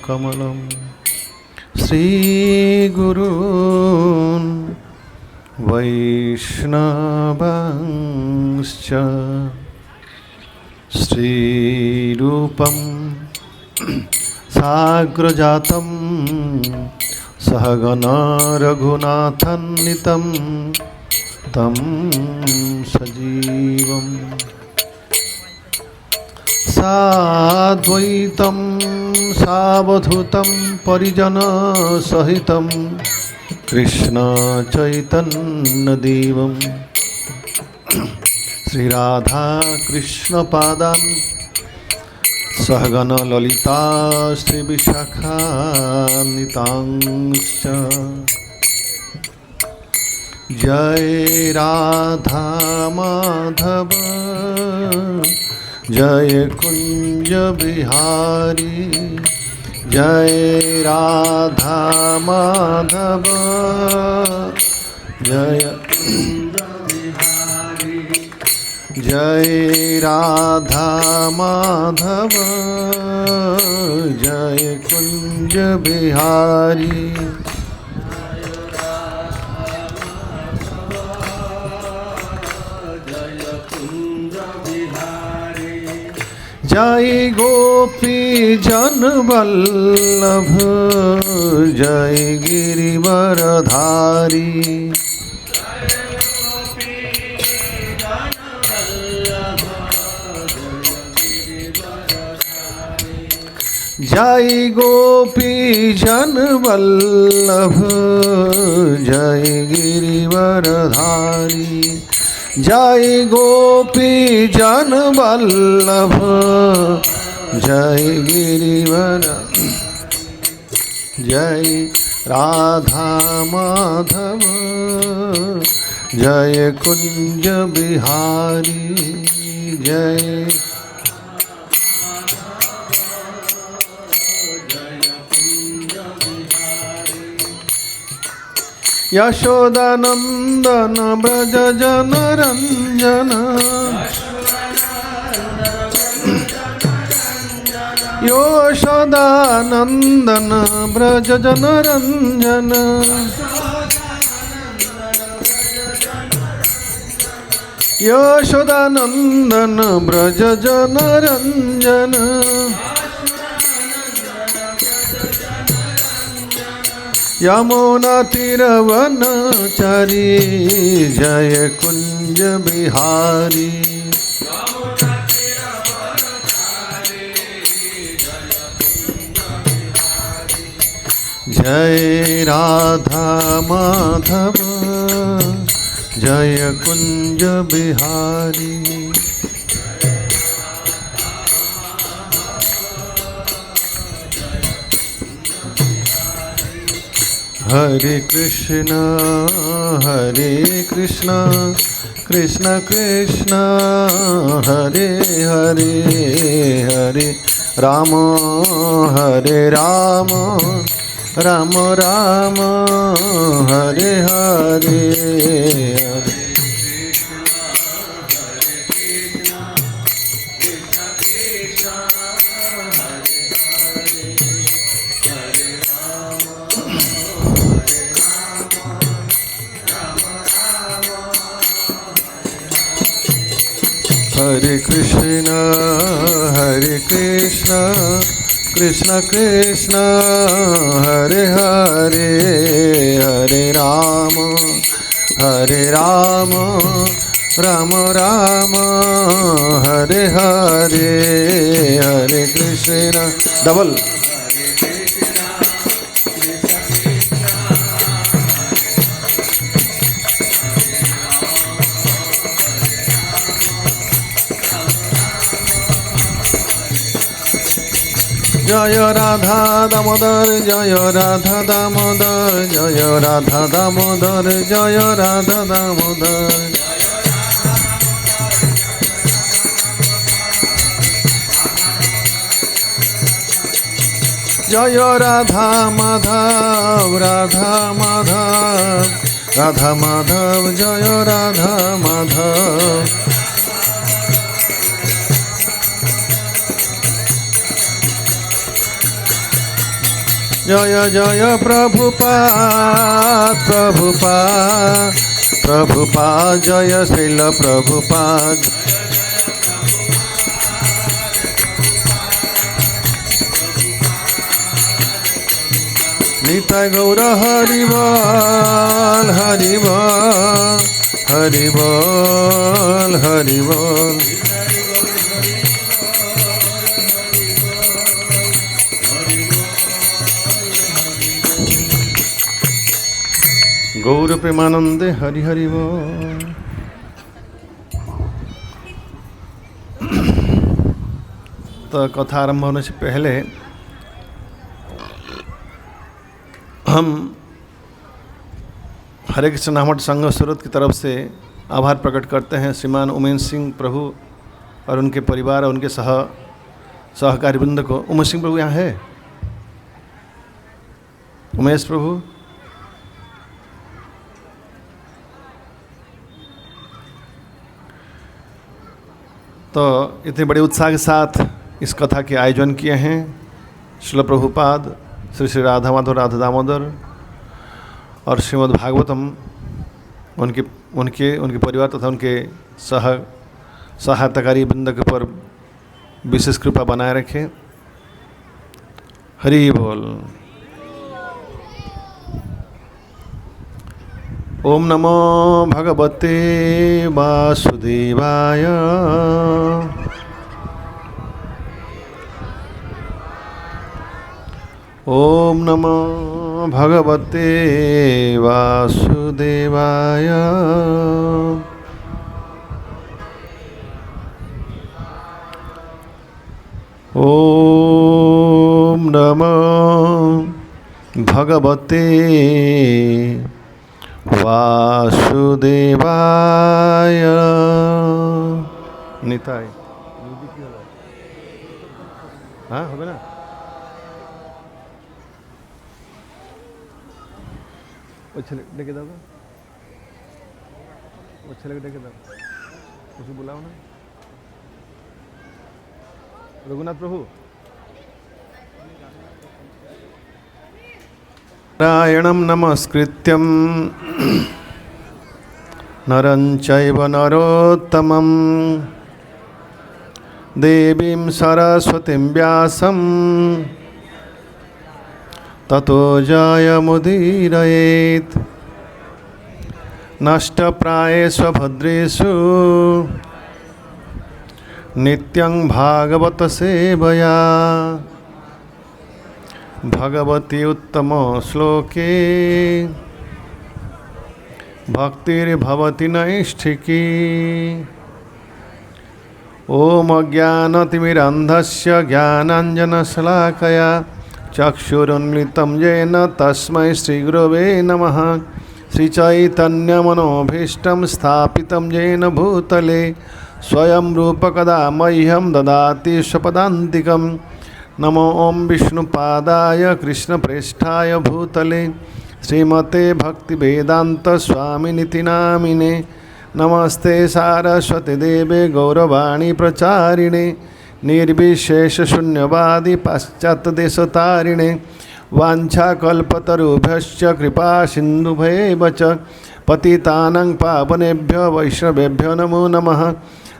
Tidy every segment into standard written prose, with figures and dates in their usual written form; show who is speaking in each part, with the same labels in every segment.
Speaker 1: कमलं श्रीगुरून् वैष्णवांश्च श्रीरूपं साग्रजातं सहगणा रघुनाथान्वितं तं सजीवम् साद्वैतं सावधूतं परिजनसहितं कृष्ण चैतन्यदेवं श्रीराधा कृष्णपादान् सहगण ललिता श्रीविशाखान्वितांश्च जय राधा माधव जय कुंज बिहारी जय राधा माधव जय कुंज बिहारी जय राधा माधव जय कुंज बिहारी जय गोपी जन वल्लभ जय गिरिवरधारी जय गोपी जन वल्लभ जय गिरिवरधारी जय गोपी जन वल्लभ जय गिरिवर जय राधा माधव जय कुंज बिहारी जय यशोदानंदन ब्रज जन रंजन यशोदानंदन ब्रज जन रंजन यशोदानंदन ब्रज जन रंजन यमुना तीरवनचारी जय कुंज बिहारी जय राधा माधव जय कुंज बिहारी हरे कृष्ण कृष्ण कृष्ण हरे हरे हरे राम राम राम हरे हरे हरे हरे कृष्ण कृष्ण कृष्ण हरे हरे हरे राम राम राम हरे हरे हरे कृष्ण डबल जय राधा दामोदर जय राधा दामोदर जय राधा दामोदर जय राधा दामोदर जय राधा माधव राधा माधव राधा माधव जय राधा माधव जय जय प्रभुपाद प्रभुपाद प्रभुपाद जय श्रील प्रभुपाद निताय गौर हरि बोल हरि बोल हरि बोल हरि बोल। गौर प्रेमानंदे हरि हरि बोल। तो कथा आरंभ होने से पहले हम हरे कृष्ण नामठ संघ सूरत की तरफ से आभार प्रकट करते हैं श्रीमान उमेश सिंह प्रभु और उनके परिवार और उनके सहकारी वृंद को। उमेश सिंह प्रभु यहाँ है? उमेश प्रभु तो इतने बड़े उत्साह के साथ इस कथा के आयोजन किए हैं श्रील प्रभुपाद श्री श्री राधा माधव राधा दामोदर और श्रीमद् भागवतम उनके परिवार तथा उनके सहायताकारी वृंद के पर विशेष कृपा बनाए रखे। हरि बोल। ओम नमो भगवते वासुदेवाय। ओम नमो भगवते वासुदेवाय। ओम नमो भगवते वासुदेवाय। निताय हाँ होगा ना। लेके दो लेके दो उसे बुलाओ ना। रघुनाथ प्रभु नारायणं नमस्कृत्यं नरं चैव नरोत्तमं देवीं सरस्वतीं व्यासं ततो जयमुदीरयेत्। नष्टप्रायेषु भद्रेषु नित्यं भागवत सेवया भगवती उत्तम श्लोके भक्तिर्भवति नैष्ठिकी। ओम अज्ञानतिमिरन्धस्य ज्ञानाञ्जनशलाकया चक्षुरुन्मिलितं येन तस्मै श्रीगुरवे नमः। श्रीचैतन्यमनोभीष्टं स्थापितं येन भूतले स्वयं रूपकदा मह्यं ददाति स्वपदान्तिकं। नमो ओं विष्णुपादाय कृष्णप्रेष्ठाय भूतले श्रीमते भक्तिवेदांत स्वामिनिति नामिने। नमस्ते सारस्वती देवे गौरवाणी प्रचारिणे निर्विशेषशून्यवादी पाश्चात्यदेशतारिणे। वाञ्छाकल्पतरुभ्यश्च कृपा सिन्धुभ्येव च पतितानां पावनेभ्यो वैष्णवेभ्यो नमो नमः।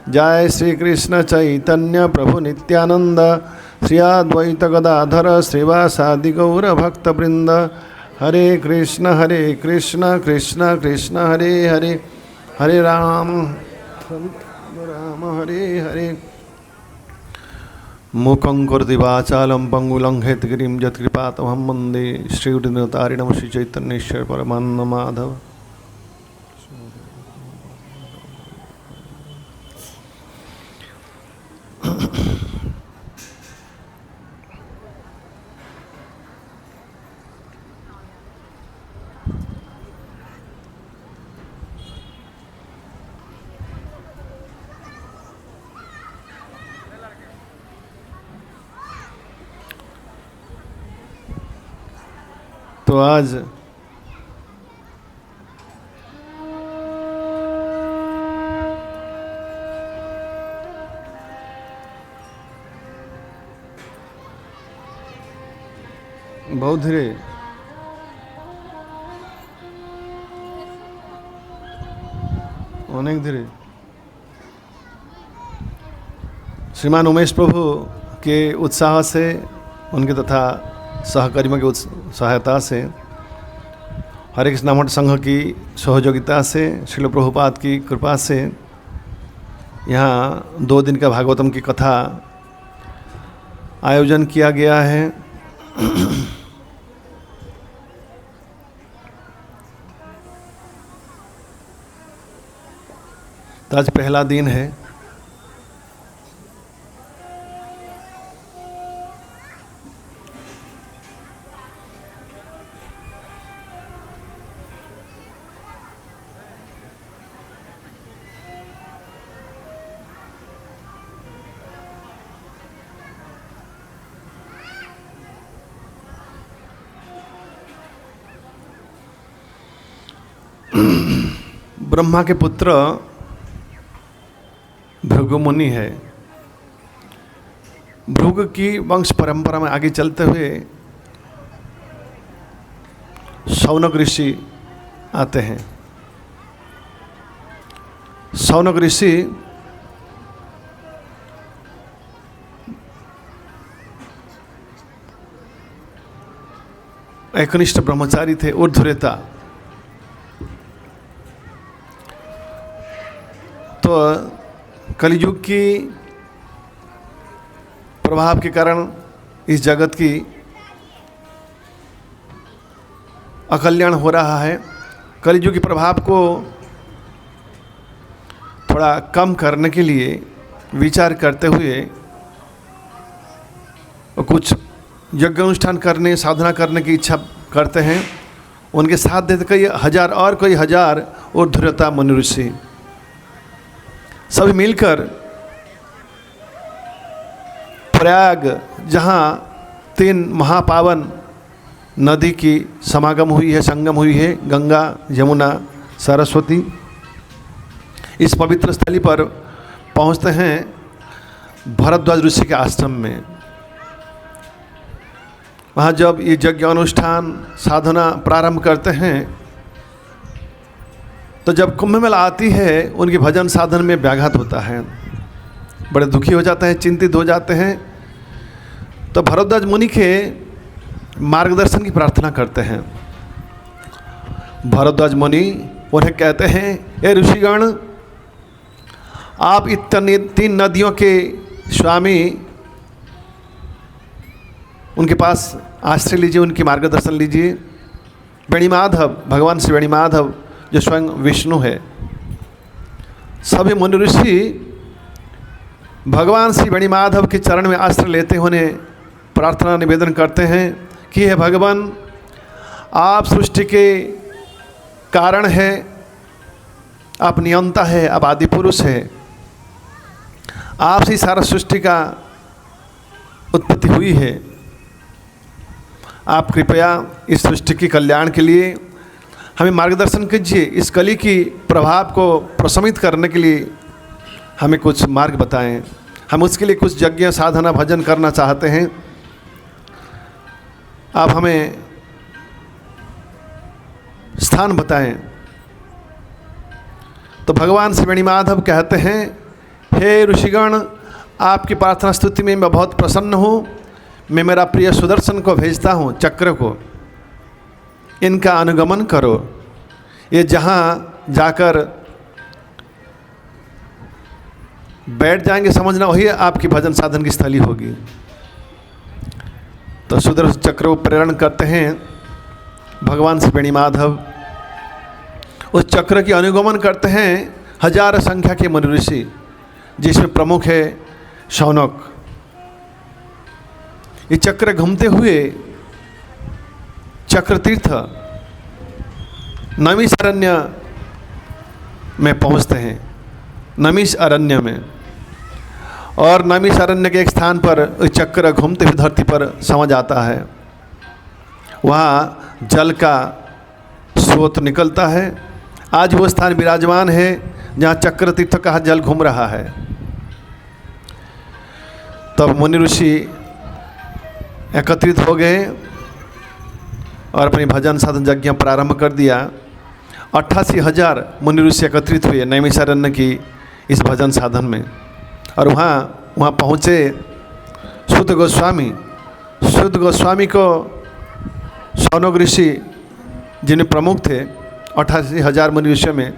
Speaker 1: जय श्री कृष्ण चैतन्य प्रभु नित्यानंद श्री अद्वैत गदाधर श्रीवासादि गौर भक्तवृंद। हरे कृष्ण कृष्ण कृष्ण हरे हरे हरे राम राम हरे हरे। मूकं करोति वाचालं पंगुलं हेतगिरिं यत्कृपातमहं वन्दे श्रीगुरुतारिणं श्रीचैतन्येश्वर परमानंद माधव। तो आज बहुत धीरे। अनेक धीरे। श्रीमान उमेश प्रभु के उत्साह से, उनके तथा सहकर्मियों की सहायता से, हरे कृष्ण मठ संघ की सहयोगिता से, श्रील प्रभुपाद की कृपा से यहाँ 2 दिन का भागवतम की कथा आयोजन किया गया है। तो आज पहला दिन है। ब्रह्मा के पुत्र भृगु मुनि है। भृगु की वंश परंपरा में आगे चलते हुए शौनक ऋषि आते हैं। शौनक ऋषि एकनिष्ठ ब्रह्मचारी थे, ऊर्ध्वरेता। तो कलियुग की प्रभाव के कारण इस जगत की अकल्याण हो रहा है। कलियुग के प्रभाव को थोड़ा कम करने के लिए विचार करते हुए कुछ यज्ञ अनुष्ठान करने, साधना करने की इच्छा करते हैं। उनके साथ देते कई हजार और कई हजार ऊर्ध्वरेता मुनि ऋषि सभी मिलकर प्रयाग, जहाँ 3 महापावन नदी की समागम हुई है, संगम हुई है, गंगा, यमुना, सरस्वती, इस पवित्र स्थली पर पहुँचते हैं भरद्वाज ऋषि के आश्रम में। वहाँ जब ये यज्ञ अनुष्ठान साधना प्रारंभ करते हैं तो जब कुंभ मेला आती है उनके भजन साधन में व्याघात होता है, बड़े दुखी हो जाते हैं, चिंतित हो जाते हैं। तो भरद्वाज मुनि के मार्गदर्शन की प्रार्थना करते हैं। भरद्वाज मुनि उन्हें कहते हैं, हे ऋषिगण, आप इतनी 3 नदियों के स्वामी, उनके पास आश्रय लीजिए, उनकी मार्गदर्शन लीजिए। वेणीमाधव, भगवान श्री वेणीमाधव जो स्वयं विष्णु है, सभी मुनि ऋषि भगवान श्री वेणीमाधव के चरण में आश्रय लेते हुए उन्हें प्रार्थना निवेदन करते हैं कि हे भगवान, आप सृष्टि के कारण है, आप नियंता है, आप आदि पुरुष है, आपसे सारा सृष्टि का उत्पत्ति हुई है। आप कृपया इस सृष्टि के कल्याण के लिए हमें मार्गदर्शन कीजिए। इस कली की प्रभाव को प्रशमित करने के लिए हमें कुछ मार्ग बताएं। हम उसके लिए कुछ यज्ञ, साधना, भजन करना चाहते हैं। आप हमें स्थान बताएं। तो भगवान श्री वेणीमाधव कहते हैं, हे ऋषिगण, आपकी प्रार्थना स्तुति में मैं बहुत प्रसन्न हूँ। मैं मेरा प्रिय सुदर्शन को भेजता हूँ, चक्र को, इनका अनुगमन करो। ये जहाँ जाकर बैठ जाएंगे, समझना वही आपकी भजन साधन की स्थली होगी। तो सुदर्शन चक्र को प्रेरण करते हैं भगवान श्री वेणीमाधव। उस चक्र की अनुगमन करते हैं हजार संख्या के मुनि ऋषि, जिसमें प्रमुख है शौनक। ये चक्र घूमते हुए चक्र तीर्थ नमीश अरण्य में पहुंचते हैं, नमीश अरण्य में। और नमीश अरण्य के एक स्थान पर चक्र घूमते हुए धरती पर समझ आता है। वहाँ जल का स्रोत निकलता है। आज वो स्थान विराजमान है जहाँ चक्र तीर्थ का जल घूम रहा है। तब मुनि ऋषि एकत्रित हो गए और अपनी भजन साधन यज्ञ प्रारंभ कर दिया। 88,000 मुनि ऋषि एकत्रित हुए नैमिषारण्य की इस भजन साधन में। और वहाँ पहुँचे सुत गोस्वामी। सुत गोस्वामी को शौनक ऋषि जिन्हें प्रमुख थे 88,000 मुनि ऋषियों में,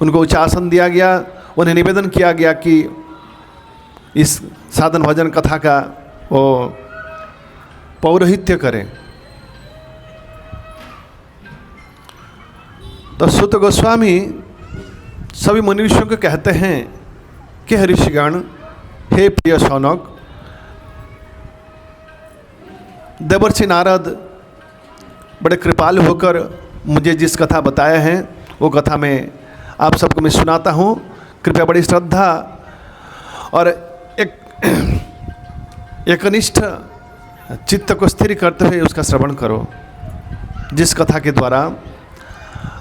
Speaker 1: उनको उच्च आसन दिया गया। उन्हें निवेदन किया गया कि इस साधन भजन कथा का वो पौरोहित्य करें। तो सुत गोस्वामी सभी मुनि ऋषियों को कहते हैं कि हे ऋषिगण, हे प्रिय शौनक, देवर्षि नारद बड़े कृपालु होकर मुझे जिस कथा बताए हैं वो कथा मैं आप सबको मैं सुनाता हूँ। कृपया बड़ी श्रद्धा और एकनिष्ठ चित्त को स्थिर करते हुए उसका श्रवण करो, जिस कथा के द्वारा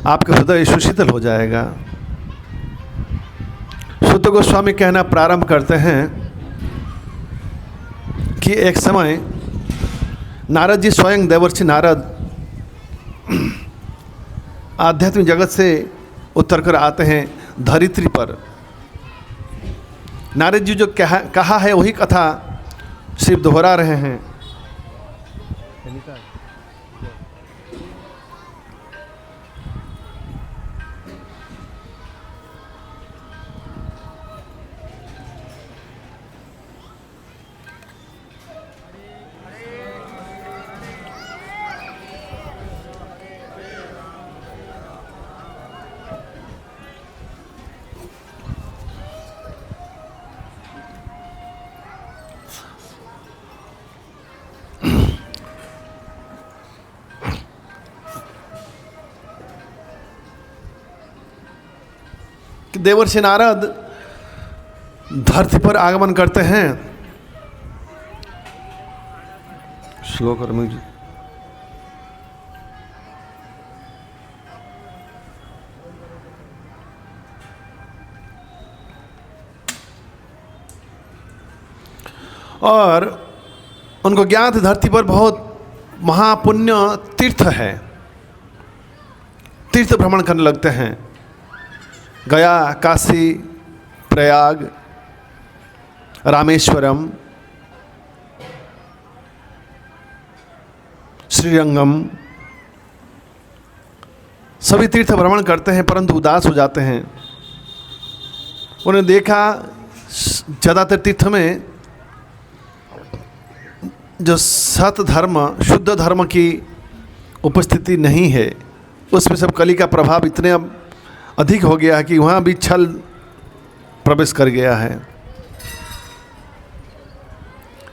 Speaker 1: आपका हृदय सुशीतल हो जाएगा। सुत गोस्वामी कहना प्रारंभ करते हैं कि एक समय नारद जी स्वयं देवर्षि नारद आध्यात्मिक जगत से उतर कर आते हैं धरित्री पर। नारद जी जो कहा है वही कथा सिर्फ दोहरा रहे हैं। देवर्षि नारद धरती पर आगमन करते हैं। स्लो कर म्यूजिक। और उनको ज्ञात धरती पर बहुत महापुण्य तीर्थ है, तीर्थ भ्रमण करने लगते हैं। गया, काशी, प्रयाग, रामेश्वरम, श्रीरंगम सभी तीर्थ भ्रमण करते हैं, परंतु उदास हो जाते हैं। उन्हें देखा ज़्यादातर तीर्थ में जो सत धर्म, शुद्ध धर्म की उपस्थिति नहीं है, उसमें सब कली का प्रभाव इतने अब अधिक हो गया है कि वहाँ भी छल प्रवेश कर गया है।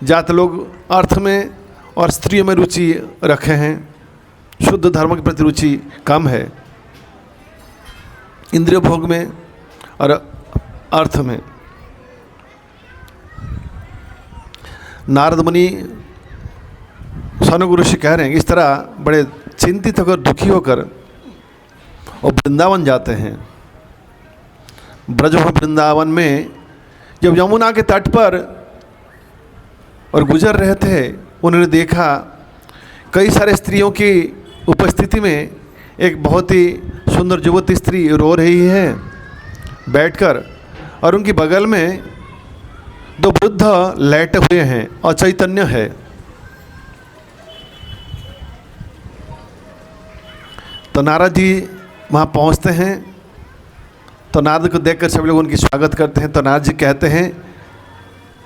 Speaker 1: जात लोग अर्थ में और स्त्रियों में रुचि रखे हैं, शुद्ध धर्म के प्रति रुचि कम है, इंद्रिय भोग में और अर्थ में। नारद मुनि शौनक ऋषि कह रहे हैं, इस तरह बड़े चिंतित होकर, दुखी होकर और वृंदावन जाते हैं। ब्रज वृंदावन में जब यमुना के तट पर और गुजर रहे थे, उन्होंने देखा कई सारे स्त्रियों की उपस्थिति में एक बहुत ही सुंदर युवती स्त्री रो रही है बैठकर, और उनकी बगल में दो वृद्ध लेटे हुए हैं और चैतन्य है। तो नारद जी वहाँ पहुँचते हैं, तो नारद को देखकर सभी लोग उनकी स्वागत करते हैं। तो नारद जी कहते हैं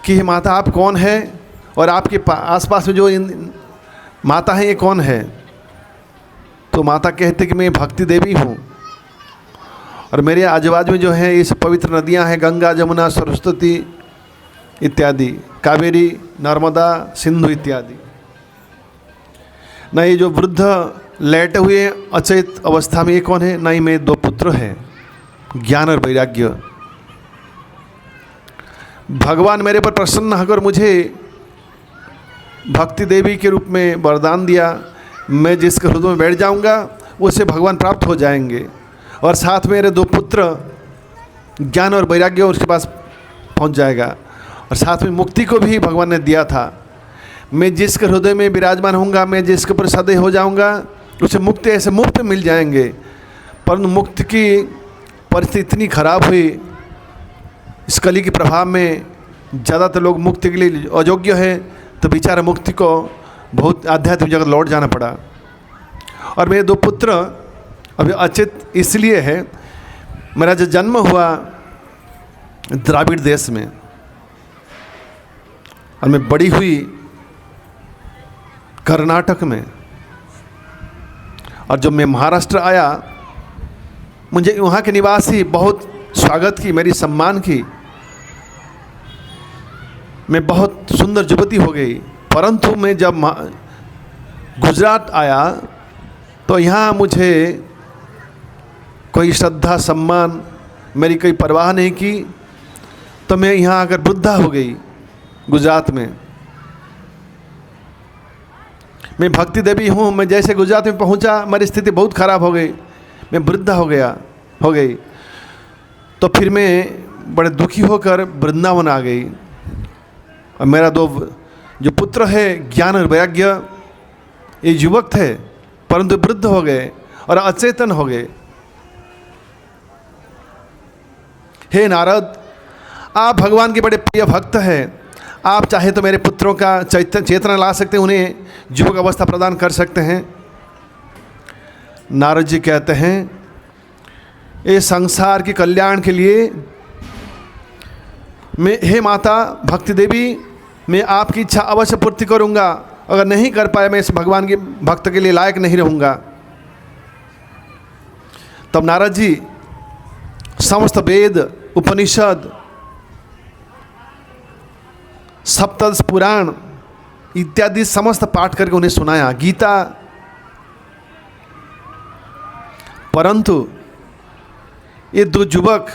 Speaker 1: कि माता आप कौन है, और आपके आसपास में जो माता है ये कौन है। तो माता कहते कि मैं भक्ति देवी हूँ, और मेरे आजू बाजू में जो है ये सब पवित्र नदियाँ हैं, गंगा, जमुना, सरस्वती इत्यादि, कावेरी, नर्मदा, सिंधु इत्यादि। न ये जो वृद्ध लेटे हुए अचेत अवस्था में ये कौन है, नहीं मेरे दो पुत्र हैं, ज्ञान और वैराग्य। भगवान मेरे पर प्रसन्न होकर मुझे भक्ति देवी के रूप में वरदान दिया। मैं जिसके हृदय में बैठ जाऊंगा उससे भगवान प्राप्त हो जाएंगे, और साथ में मेरे दो पुत्र ज्ञान और वैराग्य उसके पास पहुंच जाएगा, और साथ में मुक्ति को भी भगवान ने दिया था। मैं जिसके हृदय में विराजमान होऊंगा, मैं जिसके ऊपर सदैव हो जाऊंगा, उसे मुक्ति ऐसे मुफ्त मिल जाएंगे, परंतु मुक्ति की परिस्थिति इतनी खराब हुई, इस कली के प्रभाव में ज़्यादातर लोग मुक्ति के लिए अयोग्य है, तो बेचारा मुक्ति को बहुत आध्यात्मिक जगत लौट जाना पड़ा। और मेरे 2 पुत्र अभी अचेत इसलिए है, मेरा जो जन्म हुआ द्राविड़ देश में और मैं बड़ी हुई कर्नाटक में, और जब मैं महाराष्ट्र आया मुझे वहाँ के निवासी बहुत स्वागत की, मेरी सम्मान की, मैं बहुत सुंदर युवती हो गई। परंतु मैं जब गुजरात आया तो यहाँ मुझे कोई श्रद्धा सम्मान, मेरी कोई परवाह नहीं की, तो मैं यहाँ आकर वृद्धा हो गई। गुजरात में मैं भक्ति देवी हूँ, मैं जैसे गुजरात में पहुँचा मेरी स्थिति बहुत ख़राब हो गई, मैं वृद्धा हो गई। तो फिर मैं बड़े दुखी होकर वृंदावन आ गई। और मेरा 2 जो पुत्र है ज्ञान और वैराग्य, ये युवक थे परंतु वृद्ध हो गए और अचेतन हो गए। हे नारद, आप भगवान के बड़े प्रिय भक्त हैं, आप चाहे तो मेरे पुत्रों का चेतना ला सकते हैं, उन्हें युवक अवस्था प्रदान कर सकते हैं। नारद जी कहते हैं, ये संसार के कल्याण के लिए मैं, हे माता भक्ति देवी, मैं आपकी इच्छा अवश्य पूर्ति करूंगा। अगर नहीं कर पाया मैं इस भगवान के भक्त के लिए लायक नहीं रहूंगा। तब नारद जी समस्त वेद, उपनिषद, सप्तदश पुराण इत्यादि समस्त पाठ करके उन्हें सुनाया, गीता। परंतु ये 2 युवक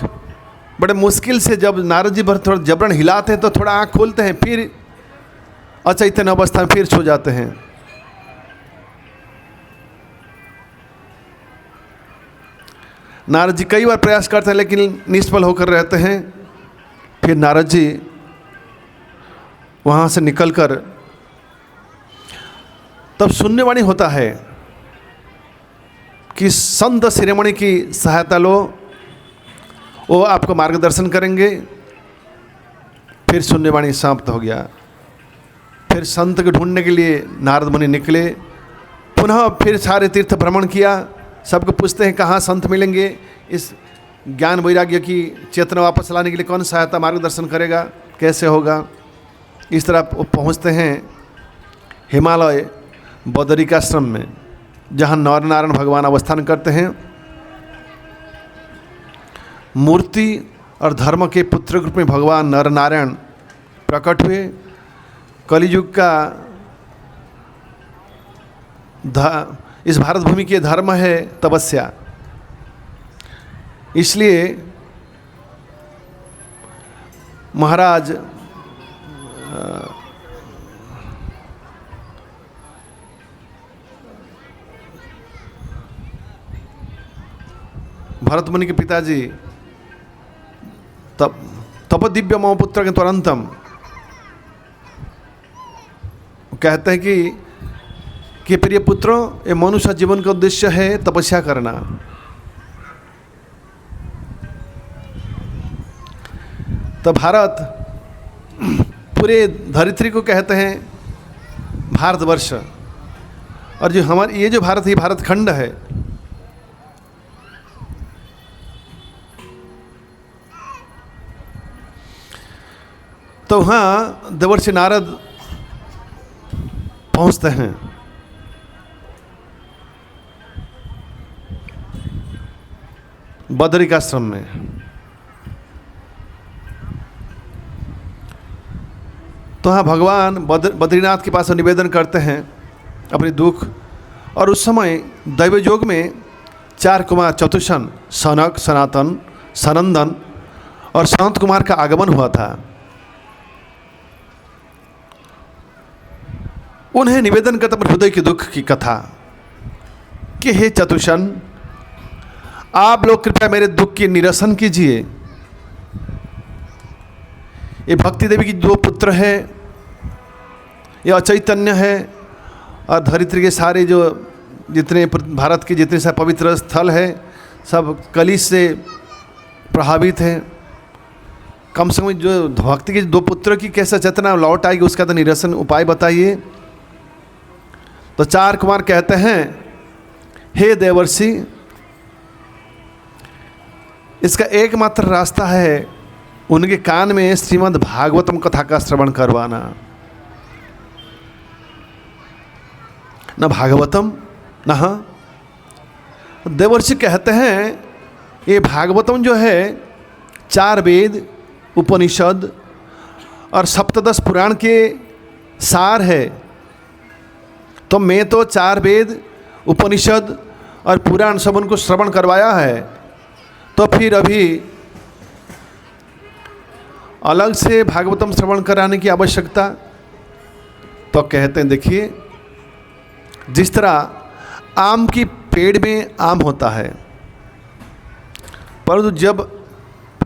Speaker 1: बड़े मुश्किल से, जब नारद जी भर थोड़ा जबरन हिलाते हैं तो थोड़ा आँख खोलते हैं, फिर अचैतन्य अवस्था में फिर सो जाते हैं। नारद जी कई बार प्रयास करते हैं लेकिन निष्फल होकर रहते हैं। फिर नारद जी वहाँ से निकलकर तब शून्यवाणी होता है कि संत शिरोमणि की सहायता लो, वो आपको मार्गदर्शन करेंगे। फिर शून्यवाणी समाप्त हो गया। फिर संत को ढूंढने के लिए नारद मुनि निकले, पुनः फिर सारे तीर्थ भ्रमण किया। सबको पूछते हैं कहाँ संत मिलेंगे, इस ज्ञान वैराग्य की चेतना वापस लाने के लिए कौन सहायता मार्गदर्शन करेगा, कैसे होगा। इस तरह वो पहुँचते हैं हिमालय बदरिकाश्रम में, जहाँ नरनारायण भगवान अवस्थान करते हैं। मूर्ति और धर्म के पुत्र रूप में भगवान नरनारायण प्रकट हुए। कलियुग का इस भारत भूमि के धर्म है तपस्या, इसलिए महाराज भरत मुनि के पिताजी तपदिव्य मम पुत्र के तुरंतम कहते हैं कि प्रिय पुत्रों, ये मनुष्य जीवन का उद्देश्य है तपस्या करना। तो भारत पूरे धरित्री को कहते हैं भारतवर्ष, और जो हमारे ये जो भारत है, भारत खंड है। तो वहाँ देवर्षि नारद पहुँचते हैं। बदरिकाश्रम में तो हाँ भगवान बद्रीनाथ के पास निवेदन करते हैं अपने दुख। और उस समय दैवयोग में 4 कुमार चतुषन, सनक, सनातन, सनंदन और संत कुमार का आगमन हुआ था। उन्हें निवेदन करता अपने हृदय के दुख की कथा कि हे चतुषन, आप लोग कृपया मेरे दुख की निरसन कीजिए। ये भक्ति देवी की 2 पुत्र है, ये अचैतन्य है, और धरित्री के सारे जो जितने भारत के जितने सब पवित्र स्थल है सब कली से प्रभावित है। कम से कम जो भक्ति के 2 पुत्र की कैसा चेतना लौट आएगी उसका तो निरसन उपाय बताइए। तो 4 कुमार कहते हैं, हे देवर्षि, इसका एकमात्र रास्ता है उनके कान में श्रीमद् भागवतम कथा का श्रवण करवाना। न भागवतम न देवर्षि कहते हैं ये भागवतम जो है 4 वेद, उपनिषद और सप्तदश पुराण के सार है। तो मैं तो 4 वेद, उपनिषद और पुराण सब उनको श्रवण करवाया है, तो फिर अभी अलग से भागवतम श्रवण कराने की आवश्यकता? तो कहते हैं देखिए, जिस तरह आम की पेड़ में आम होता है, परंतु जब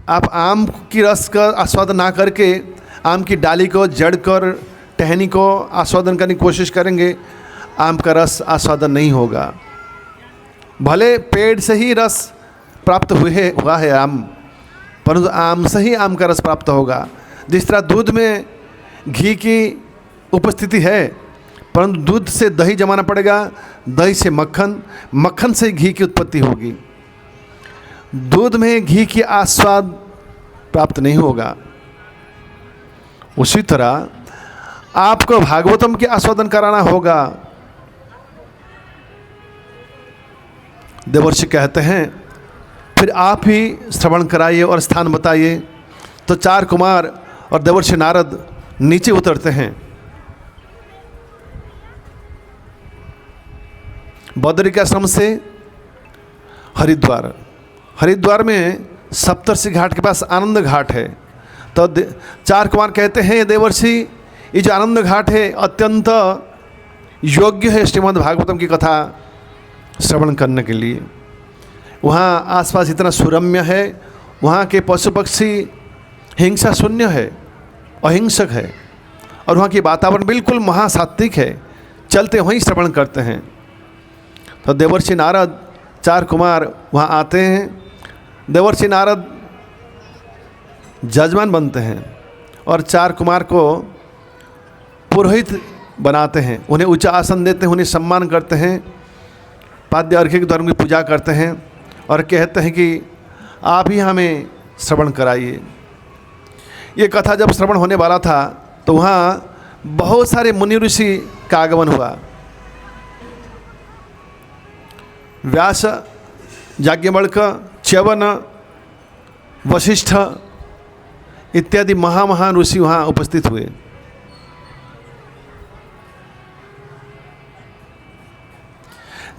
Speaker 1: आप आम की रस का आस्वादन ना करके आम की डाली को, जड़ कर, टहनी को आस्वादन करने की कोशिश करेंगे, आम का रस आस्वादन नहीं होगा। भले पेड़ से ही रस प्राप्त हुआ है आम, परंतु आम से ही आम का रस प्राप्त होगा। जिस तरह दूध में घी की उपस्थिति है, परंतु दूध से दही जमाना पड़ेगा, दही से मक्खन, मक्खन से घी की उत्पत्ति होगी। दूध में घी की आस्वाद प्राप्त नहीं होगा। उसी तरह आपको भागवतम के आस्वादन कराना होगा। देवर्षि कहते हैं, फिर आप ही श्रवण कराइए और स्थान बताइए। तो 4 कुमार और देवर्षि नारद नीचे उतरते हैं। बद्रिकाश्रम से हरिद्वार में सप्तर्षि घाट के पास आनंद घाट है। तो 4 कुमार कहते हैं, देवर्षि, ये जो आनंद घाट है अत्यंत योग्य है श्रीमद् भागवतम की कथा श्रवण करने के लिए। वहाँ आसपास इतना सुरम्य है, वहाँ के पशु पक्षी हिंसा शून्य है, अहिंसक है, और वहाँ की वातावरण बिल्कुल महासात्विक है, चलते वहीं श्रवण करते हैं। तो देवर्षि नारद 4 कुमार वहाँ आते हैं। देवर्षि नारद जजमान बनते हैं और 4 कुमार को पुरोहित बनाते हैं, उन्हें उच्च आसन देते हैं, उन्हें सम्मान करते हैं, पाद्य अर्घ्य के द्वारा उनकी पूजा करते हैं और कहते हैं कि आप ही हमें श्रवण कराइए। ये कथा जब श्रवण होने वाला था तो वहाँ बहुत सारे मुनि ऋषि का आगमन हुआ। व्यास, याज्ञवल्क्य, च्यवन, वशिष्ठ इत्यादि महान ऋषि वहाँ उपस्थित हुए।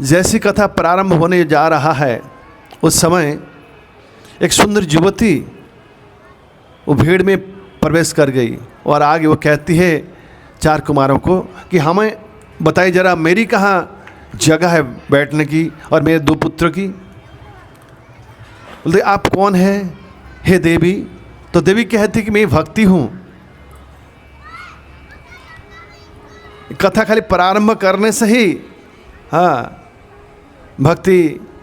Speaker 1: जैसी कथा प्रारंभ होने जा रहा है उस समय एक सुंदर युवती वो भीड़ में प्रवेश कर गई और आगे वो कहती है 4 कुमारों को कि हमें बताइए जरा, मेरी कहाँ जगह है बैठने की और मेरे 2 पुत्र की। बोलते आप कौन है हे देवी? तो देवी कहती कि मैं भक्ति हूँ। कथा खाली प्रारंभ करने से ही भक्ति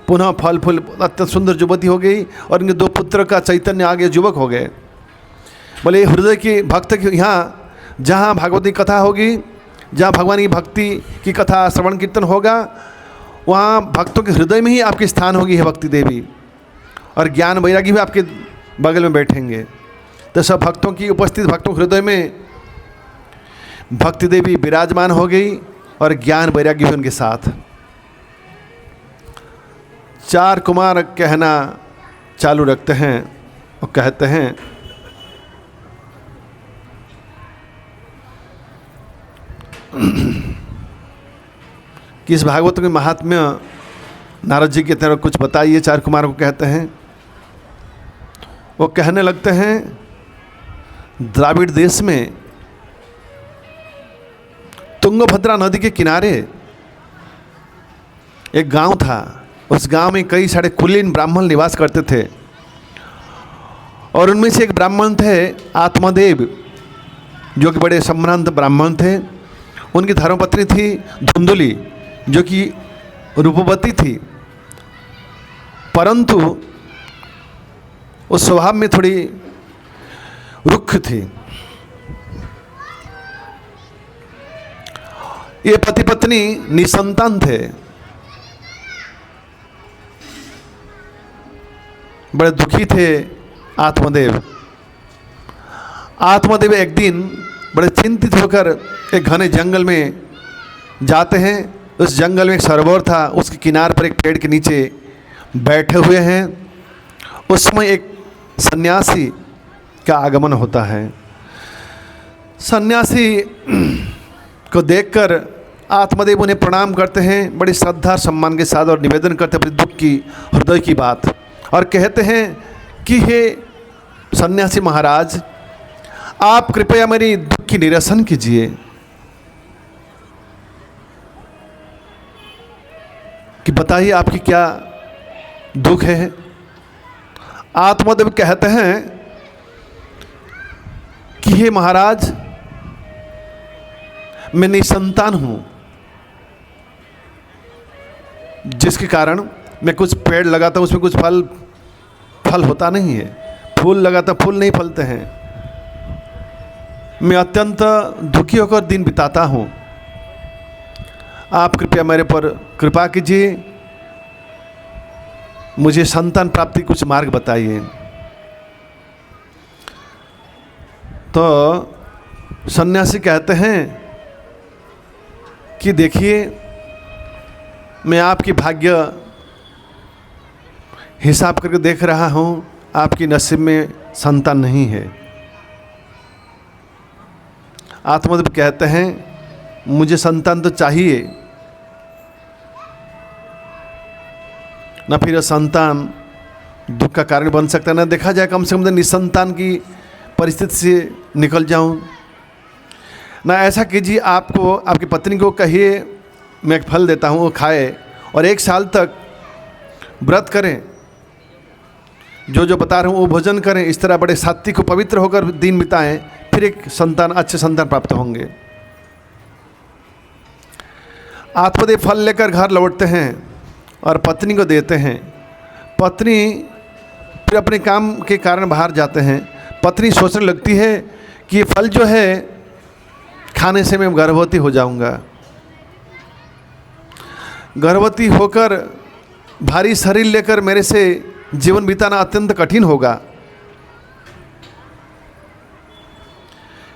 Speaker 1: पुनः फल फूल अत्यंत सुंदर युवती हो गई और इनके 2 पुत्र का चैतन्य आगे युवक हो गए। बोले हृदय की भक्त की यहाँ जहाँ भागवती कथा होगी, जहाँ भगवान की भक्ति की कथा श्रवण कीर्तन होगा, वहाँ भक्तों के हृदय में ही आपकी स्थान होगी है भक्ति देवी, और ज्ञान वैरागी भी आपके बगल में बैठेंगे। तो सब भक्तों की उपस्थित भक्तों के हृदय में भक्ति देवी विराजमान हो गई और ज्ञान वैरागी भी उनके साथ। 4 कुमार कहना चालू रखते हैं और कहते हैं कि इस भागवत के महात्म्य नारद जी की तरह कुछ बताइए। 4 कुमार को कहते हैं। वो कहने लगते हैं, द्राविड़ देश में तुंगभद्रा नदी के किनारे एक गांव था। उस गांव में कई सारे कुलीन ब्राह्मण निवास करते थे और उनमें से एक ब्राह्मण थे आत्मदेव, जो कि बड़े सम्भ्रांत ब्राह्मण थे। उनकी धर्मपत्नी थी धुंधुली, जो कि रूपवती थी, परंतु उस स्वभाव में थोड़ी रुक्ष थी। ये पति पत्नी निसंतान थे, बड़े दुखी थे। आत्मदेव एक दिन बड़े चिंतित होकर एक घने जंगल में जाते हैं। उस जंगल में एक सरोवर था, उसके किनारे पर एक पेड़ के नीचे बैठे हुए हैं। उस समय एक सन्यासी का आगमन होता है। सन्यासी को देखकर आत्मदेव उन्हें प्रणाम करते हैं, बड़ी श्रद्धा सम्मान के साथ, और निवेदन करते हैं अपने दुख की, हृदय की बात, और कहते हैं कि हे सन्यासी महाराज, आप कृपया मेरी दुख की निरसन कीजिए, कि बताइए आपकी क्या दुख है। आत्मदेव कहते हैं कि हे महाराज, मैं निसंतान हूं, जिसके कारण मैं कुछ पेड़ लगाता हूं, उसमें कुछ फल होता नहीं है, फूल लगाता फूल नहीं फलते हैं। मैं अत्यंत दुखी होकर दिन बिताता हूं। आप कृपया मेरे पर कृपा कीजिए, मुझे संतान प्राप्ति कुछ मार्ग बताइए। तो सन्यासी कहते हैं कि देखिए, मैं आपकी भाग्य हिसाब करके देख रहा हूँ, आपकी नसीब में संतान नहीं है। आत्मदेव कहते हैं मुझे संतान तो चाहिए, ना फिर संतान दुख का कारण बन सकता है, ना देखा जाए कम से कम निसंतान की परिस्थिति से निकल जाऊं। ना ऐसा कीजिए, आपको आपकी पत्नी को कहिए मैं एक फल देता हूँ, वो खाए और 1 साल तक व्रत करें, जो जो बता रहा हूँ वो भोजन करें, इस तरह बड़े सात्विक को पवित्र होकर दिन बिताएं, फिर एक संतान, अच्छे संतान प्राप्त होंगे। आत्मदेव फल लेकर घर लौटते हैं और पत्नी को देते हैं। पत्नी फिर अपने काम के कारण बाहर जाते हैं। पत्नी सोचने लगती है कि ये फल जो है खाने से मैं गर्भवती हो जाऊंगा, गर्भवती होकर भारी शरीर लेकर मेरे से जीवन बिताना अत्यंत कठिन होगा।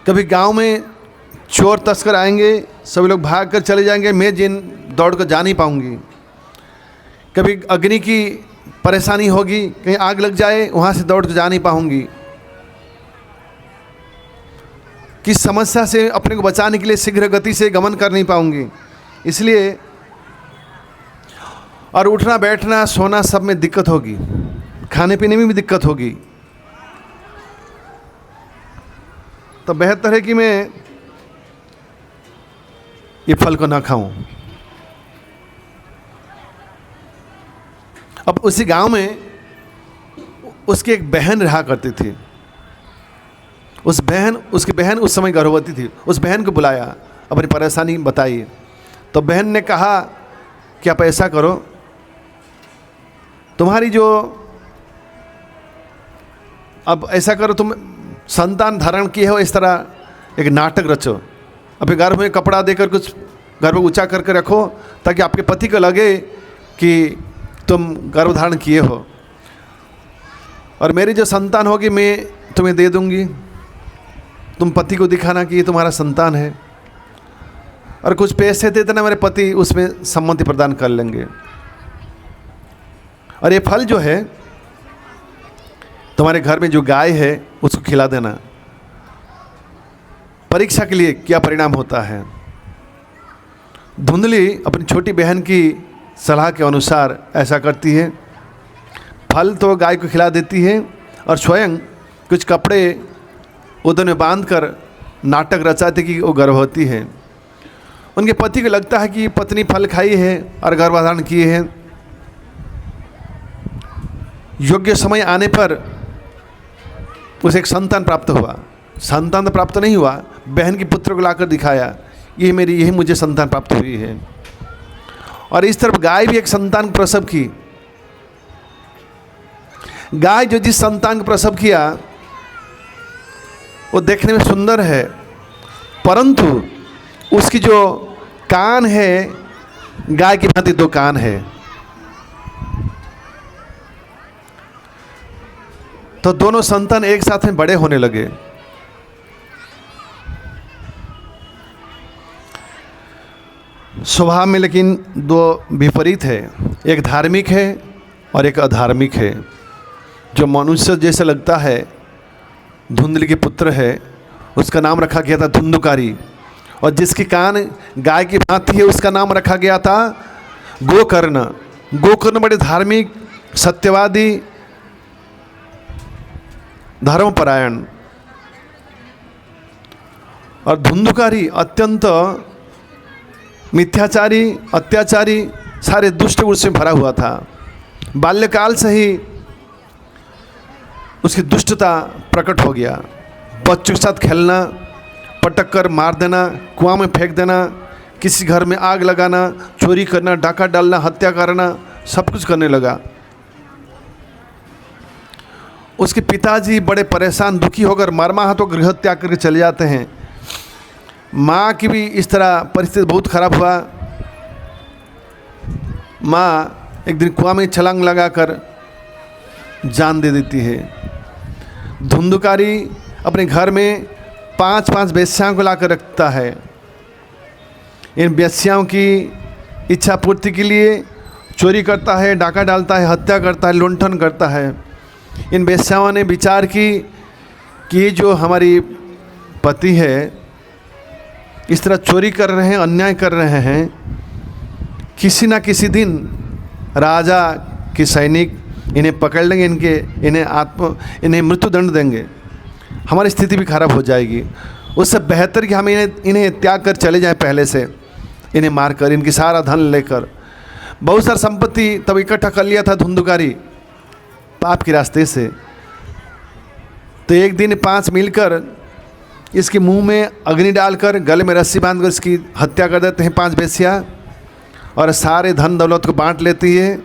Speaker 1: कभी गांव में चोर तस्कर आएंगे, सभी लोग भाग कर चले जाएंगे, मैं दौड़ कर जा नहीं पाऊंगी। कभी अग्नि की परेशानी होगी, कहीं आग लग जाए, वहाँ से दौड़ कर जा नहीं पाऊंगी। किस समस्या से अपने को बचाने के लिए शीघ्र गति से गमन कर नहीं पाऊंगी। इसलिए और उठना बैठना सोना सब में दिक्कत होगी, खाने पीने में भी दिक्कत होगी। तो बेहतर है कि मैं ये फल को ना खाऊं। अब उसी गांव में उसकी एक बहन रहा करती थी। उसकी बहन उस समय गर्भवती थी। उस बहन को बुलाया, अपनी परेशानी बताई। तो बहन ने कहा कि आप ऐसा करो, तुम्हारी जो अब ऐसा करो, तुम संतान धारण किए हो, इस तरह एक नाटक रचो, अपने गर्भ में कपड़ा देकर कुछ गर्भ ऊंचा करके रखो, ताकि आपके पति को लगे कि तुम गर्भ धारण किए हो, और मेरी जो संतान होगी मैं तुम्हें दे दूंगी। तुम पति को दिखाना कि ये तुम्हारा संतान है, और कुछ पैसे दे देना, मेरे पति उसमें सम्मति प्रदान कर लेंगे। और ये फल जो है तुम्हारे घर में जो गाय है उसको खिला देना। परीक्षा के लिए क्या परिणाम होता है। धुंधली अपनी छोटी बहन की सलाह के अनुसार ऐसा करती है। फल तो गाय को खिला देती है और स्वयं कुछ कपड़े उदर में बांध कर नाटक रचाती कि वो गर्भवती है। उनके पति को लगता है कि पत्नी फल खाई है और गर्भधारण किए हैं। योग्य समय आने पर उसे एक संतान प्राप्त हुआ। संतान तो प्राप्त नहीं हुआ, बहन की पुत्र को लाकर दिखाया, यही मुझे संतान प्राप्त हुई है। और इस तरफ गाय भी एक संतान प्रसव की। गाय जो जिस संतान को प्रसव किया वो देखने में सुंदर है, परंतु उसकी जो कान है गाय की भांति 2 कान है। तो दोनों संतान एक साथ में बड़े होने लगे। स्वभाव में लेकिन 2 विपरीत है, एक धार्मिक है और एक अधार्मिक है। जो मनुष्य जैसे लगता है, धुंधली के पुत्र है, उसका नाम रखा गया था धुंधुकारी, और जिसकी कान गाय की भांति है उसका नाम रखा गया था गोकर्ण। गोकर्ण बड़े धार्मिक, सत्यवादी, धर्मपरायण, और धुंधुकारी अत्यंत मिथ्याचारी, अत्याचारी, सारे दुष्ट गुण से भरा हुआ था। बाल्यकाल से ही उसकी दुष्टता प्रकट हो गया। बच्चों के साथ खेलना, पटक कर मार देना, कुआं में फेंक देना, किसी घर में आग लगाना, चोरी करना, डाका डालना, हत्या करना, सब कुछ करने लगा। उसके पिताजी बड़े परेशान, दुखी होकर मर्माहत होकर गृह त्याग करके चले जाते हैं। माँ की भी इस तरह परिस्थिति बहुत खराब हुआ। माँ एक दिन कुआं में छलांग लगाकर जान दे देती है। धुंधुकारी अपने घर में 5-5 वेश्याओं को लाकर रखता है। इन वेश्याओं की इच्छा पूर्ति के लिए चोरी करता है, डाका डालता है, हत्या करता है, लुंठन करता है। इन वेश्याओं ने विचार की कि ये जो हमारी पति है इस तरह चोरी कर रहे हैं, अन्याय कर रहे हैं, किसी ना किसी दिन राजा के सैनिक इन्हें पकड़ लेंगे, इन्हें मृत्युदंड देंगे, हमारी स्थिति भी खराब हो जाएगी। उससे बेहतर कि हम इन्हें त्याग कर चले जाएं, पहले से इन्हें मारकर, इनकी सारा धन लेकर। बहुत सारा संपत्ति तब इकट्ठा कर लिया था धुंधुकारी पाप के रास्ते से। तो एक दिन 5 मिलकर इसके मुंह में अग्नि डालकर, गले में रस्सी बांधकर इसकी हत्या कर देते हैं 5 वेश्या, और सारे धन दौलत को बांट लेती है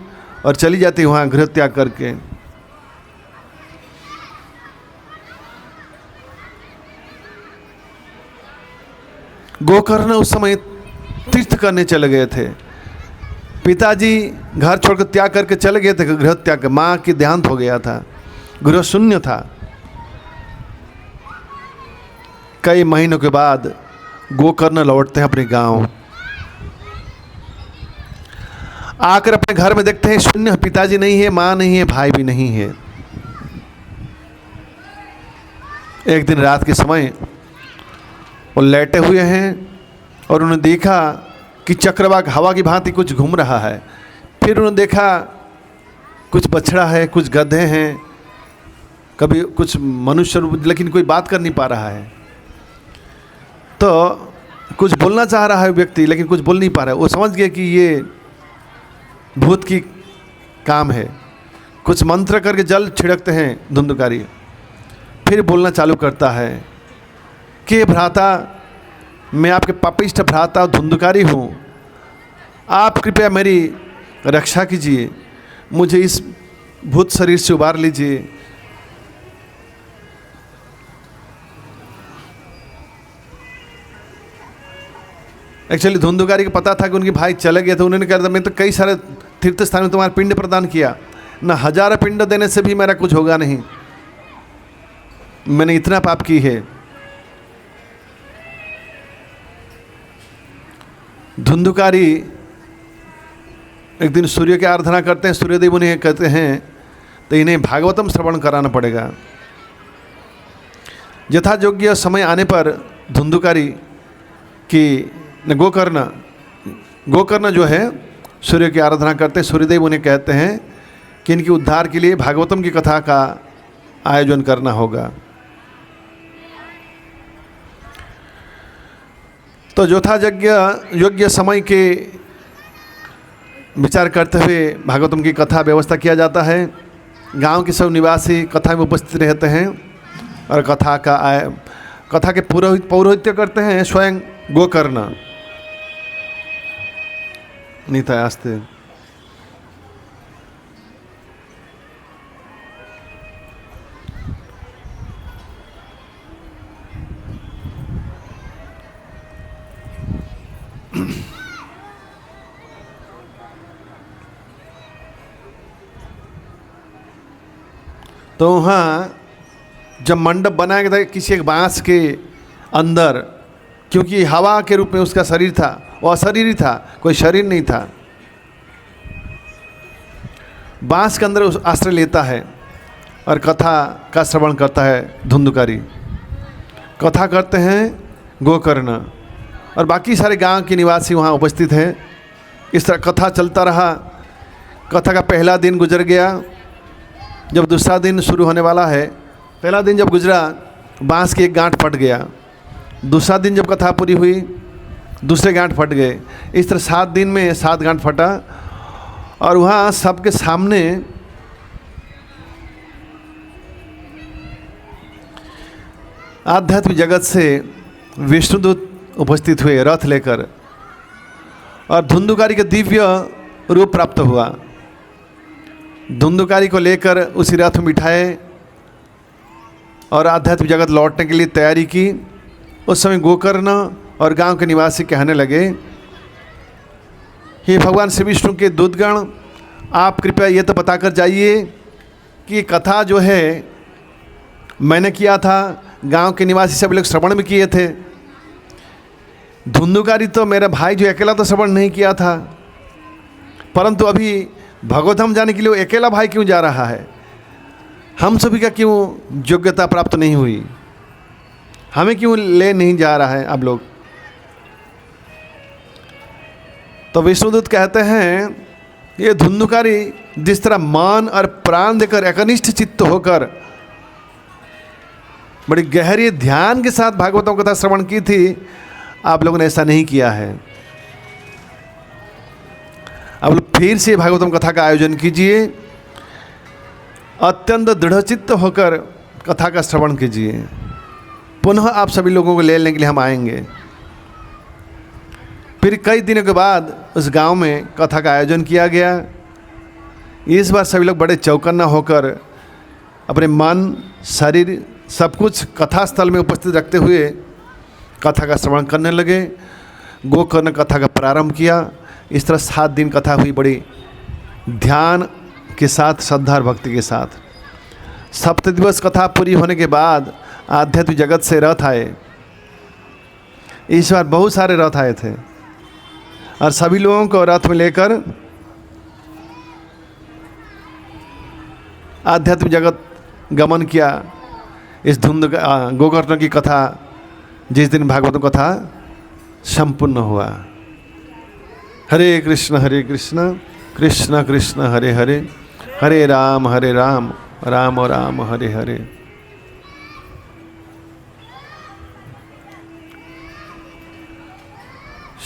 Speaker 1: और चली जाती है वहाँ गृह त्याग करके। गोकर्ण उस समय तीर्थ करने चले गए थे। पिताजी घर छोड़कर त्याग करके चले गए थे, गृह त्याग कर। माँ की देहांत हो गया था, गृह शून्य था। कई महीनों के बाद गोकर्ण लौटते हैं अपने गांव। आकर अपने घर में देखते हैं शून्य, पिताजी नहीं है, माँ नहीं है, भाई भी नहीं है। एक दिन रात के समय वो लेटे हुए हैं और उन्होंने देखा कि चक्रवाक हवा की भांति कुछ घूम रहा है। फिर उन्होंने देखा कुछ बछड़ा है, कुछ गधे हैं, कभी कुछ मनुष्य, लेकिन कोई बात कर नहीं पा रहा है। तो कुछ बोलना चाह रहा है व्यक्ति, लेकिन कुछ बोल नहीं पा रहा है। वो समझ गए कि ये भूत की काम है। कुछ मंत्र करके जल छिड़कते हैं धुंधुकारी। फिर बोलना चालू करता है कि भ्राता, मैं आपके पापिष्ठ भ्राता धुंधुकारी हूँ, आप कृपया मेरी रक्षा कीजिए, मुझे इस भूत शरीर से उबार लीजिए। एक्चुअली धुंधुकारी को पता था कि उनके भाई चले गए थे। उन्होंने कहा, मैं तो कई सारे तीर्थ स्थान में तुम्हारा पिंड प्रदान किया, न 1000 पिंड देने से भी मेरा कुछ होगा नहीं, मैंने इतना पाप की है। धुंधुकारी एक दिन सूर्य की आराधना करते हैं। सूर्यदेव उन्हें कहते हैं तो इन्हें भागवतम श्रवण कराना पड़ेगा। यथायोग्य समय आने पर धुंधुकारी की गोकर्ण जो है सूर्य की आराधना करते हैं। सूर्यदेव उन्हें कहते हैं कि इनके उद्धार के लिए भागवतम की कथा का आयोजन करना होगा। तो योग्य समय के विचार करते हुए भागवतम की कथा व्यवस्था किया जाता है। गांव के सब निवासी कथा में उपस्थित रहते हैं और कथा के पौरोहित्य करते हैं स्वयं गोकर्ण। नीता आस्ते। तो वहाँ जब मंडप बनाया गया था किसी एक बांस के अंदर, क्योंकि हवा के रूप में उसका शरीर था, वो अशरीरी था, कोई शरीर नहीं था। बांस के अंदर उस आश्रय लेता है और कथा का श्रवण करता है धुंधुकारी। कथा करते हैं गोकर्ण और बाकी सारे गांव के निवासी वहाँ उपस्थित हैं। इस तरह कथा चलता रहा। कथा का पहला दिन गुजर गया। जब दूसरा दिन शुरू होने वाला है, पहला दिन जब गुजरा बांस की एक गांठ फट गया। दूसरा दिन जब कथा पूरी हुई दूसरे गांठ फट गए। इस तरह 7 दिन में 7 गांठ फटा और वहाँ सबके सामने आध्यात्मिक जगत से विष्णुदूत उपस्थित हुए रथ लेकर और धुंधुकारी का दिव्य रूप प्राप्त हुआ। धुंधुकारी को लेकर उसी रथ में बिठाए और आध्यात्मिक जगत लौटने के लिए तैयारी की। उस समय गोकर्ण और गांव के निवासी कहने लगे, हे भगवान श्री विष्णु के दूतगण, आप कृपया ये तो बताकर जाइए कि कथा जो है मैंने किया था, गांव के निवासी सब लोग श्रवण भी किए थे। धुंधुकारी तो मेरा भाई जो अकेला तो श्रवण नहीं किया था, परंतु अभी भगवतधाम जाने के लिए वो अकेला भाई क्यों जा रहा है? हम सभी का क्यों योग्यता प्राप्त नहीं हुई? हमें क्यों ले नहीं जा रहा है आप लोग? तो विष्णुदूत कहते हैं, ये धुंधुकारी जिस तरह मन और प्राण देकर एकनिष्ठ चित्त होकर बड़ी गहरी ध्यान के साथ भागवतों कथा श्रवण की थी, आप लोगों ने ऐसा नहीं किया है। अब फिर से भागवतम कथा का आयोजन कीजिए, अत्यंत दृढ़चित्त होकर कथा का श्रवण कीजिए। पुनः आप सभी लोगों को ले लेने के लिए हम आएंगे। फिर कई दिनों के बाद उस गांव में कथा का आयोजन किया गया। इस बार सभी लोग बड़े चौकन्ना होकर अपने मन, शरीर सब कुछ कथा स्थल में उपस्थित रखते हुए कथा का श्रवण करने लगे। गोकर्ण कथा का प्रारंभ किया। इस तरह 7 दिन कथा हुई, बड़ी ध्यान के साथ, श्रद्धा और भक्ति के साथ। सप्त दिवस कथा पूरी होने के बाद आध्यात्मिक जगत से रथ आए। इस बार बहुत सारे रथ आए थे और सभी लोगों को रथ में लेकर आध्यात्मिक जगत गमन किया। इस गोकर्ण की कथा जिस दिन भागवत कथा संपूर्ण हुआ। हरे कृष्ण कृष्ण कृष्ण हरे हरे, हरे राम राम राम हरे हरे।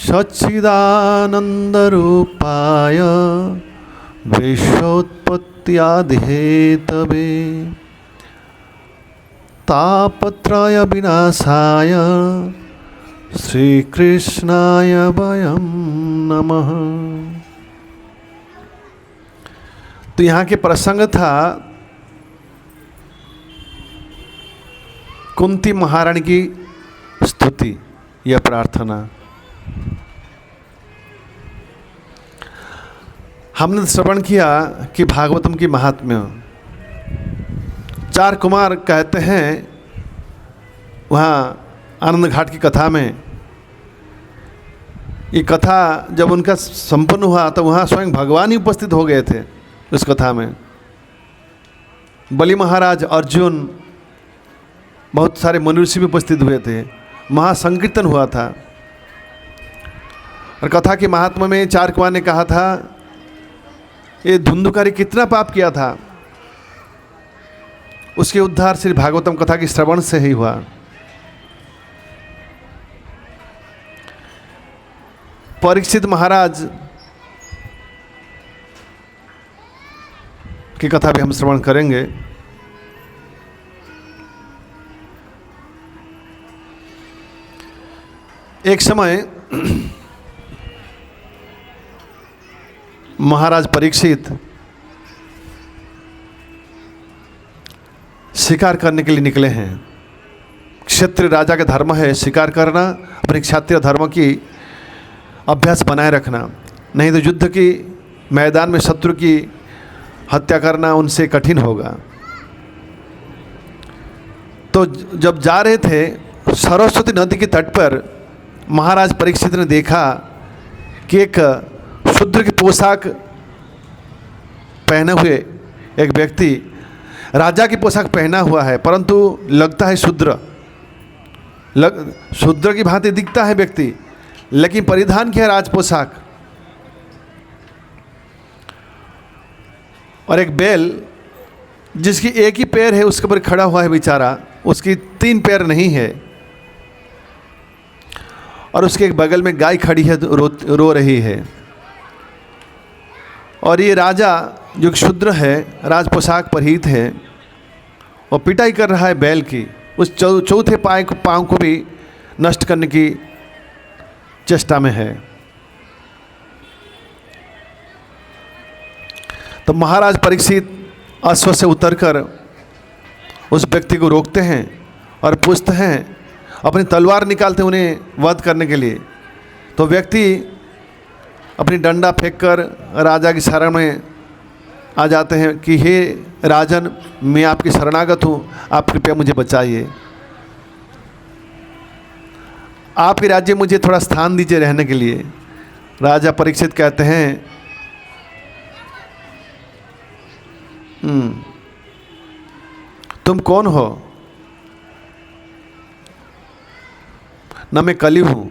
Speaker 1: सच्चिदानंद रूपाय विश्वोत्पत्त्यादिहेतवे तापत्रय विनाशाय श्री कृष्णाय वयं नमः। तो यहाँ के प्रसंग था कुंती महारानी की स्तुति या प्रार्थना। हमने श्रवण किया कि भागवतम की महात्म्य। 4 कुमार कहते हैं वहाँ आनंद घाट की कथा में, ये कथा जब उनका संपन्न हुआ तो वहाँ स्वयं भगवान ही उपस्थित हो गए थे उस कथा में। बलि महाराज, अर्जुन, बहुत सारे मनुष्य भी उपस्थित हुए थे। महासंकीर्तन हुआ था और कथा के महात्मा में 4 कुमार ने कहा था, ये धुंधुकारी कितना पाप किया था, उसके उद्धार श्री भागवतम कथा की श्रवण से ही हुआ। परीक्षित महाराज की कथा भी हम श्रवण करेंगे। एक समय महाराज परीक्षित शिकार करने के लिए निकले हैं। क्षत्रिय राजा का धर्म है शिकार करना, अपने क्षत्रिय धर्म की अभ्यास बनाए रखना, नहीं तो युद्ध की मैदान में शत्रु की हत्या करना उनसे कठिन होगा। तो जब जा रहे थे सरस्वती नदी के तट पर महाराज परीक्षित ने देखा कि एक शूद्र की पोशाक पहने हुए एक व्यक्ति राजा की पोशाक पहना हुआ है, परंतु लगता है शूद्र की भांति दिखता है व्यक्ति, लेकिन परिधान किया राज पोशाक। और एक बैल जिसकी एक ही पैर है उसके ऊपर खड़ा हुआ है बेचारा, उसकी 3 पैर नहीं है, और उसके एक बगल में गाय खड़ी है, रो रही है। और ये राजा जो शूद्र है, राज पोशाक परिहित है, और पिटाई कर रहा है बैल की, उस चौथे पाँव को भी नष्ट करने की चेष्टा में है। तो महाराज परीक्षित अश्व से उतरकर उस व्यक्ति को रोकते हैं और पूछते हैं, अपनी तलवार निकालते हैं उन्हें वध करने के लिए। तो व्यक्ति अपनी डंडा फेंककर राजा की शरण में आ जाते हैं कि हे राजन, मैं आपकी शरणागत हूँ, आप कृपया मुझे बचाइए, आपके राज्य मुझे थोड़ा स्थान दीजिए रहने के लिए। राजा परीक्षित कहते हैं, तुम कौन हो? ना मैं कली हूँ,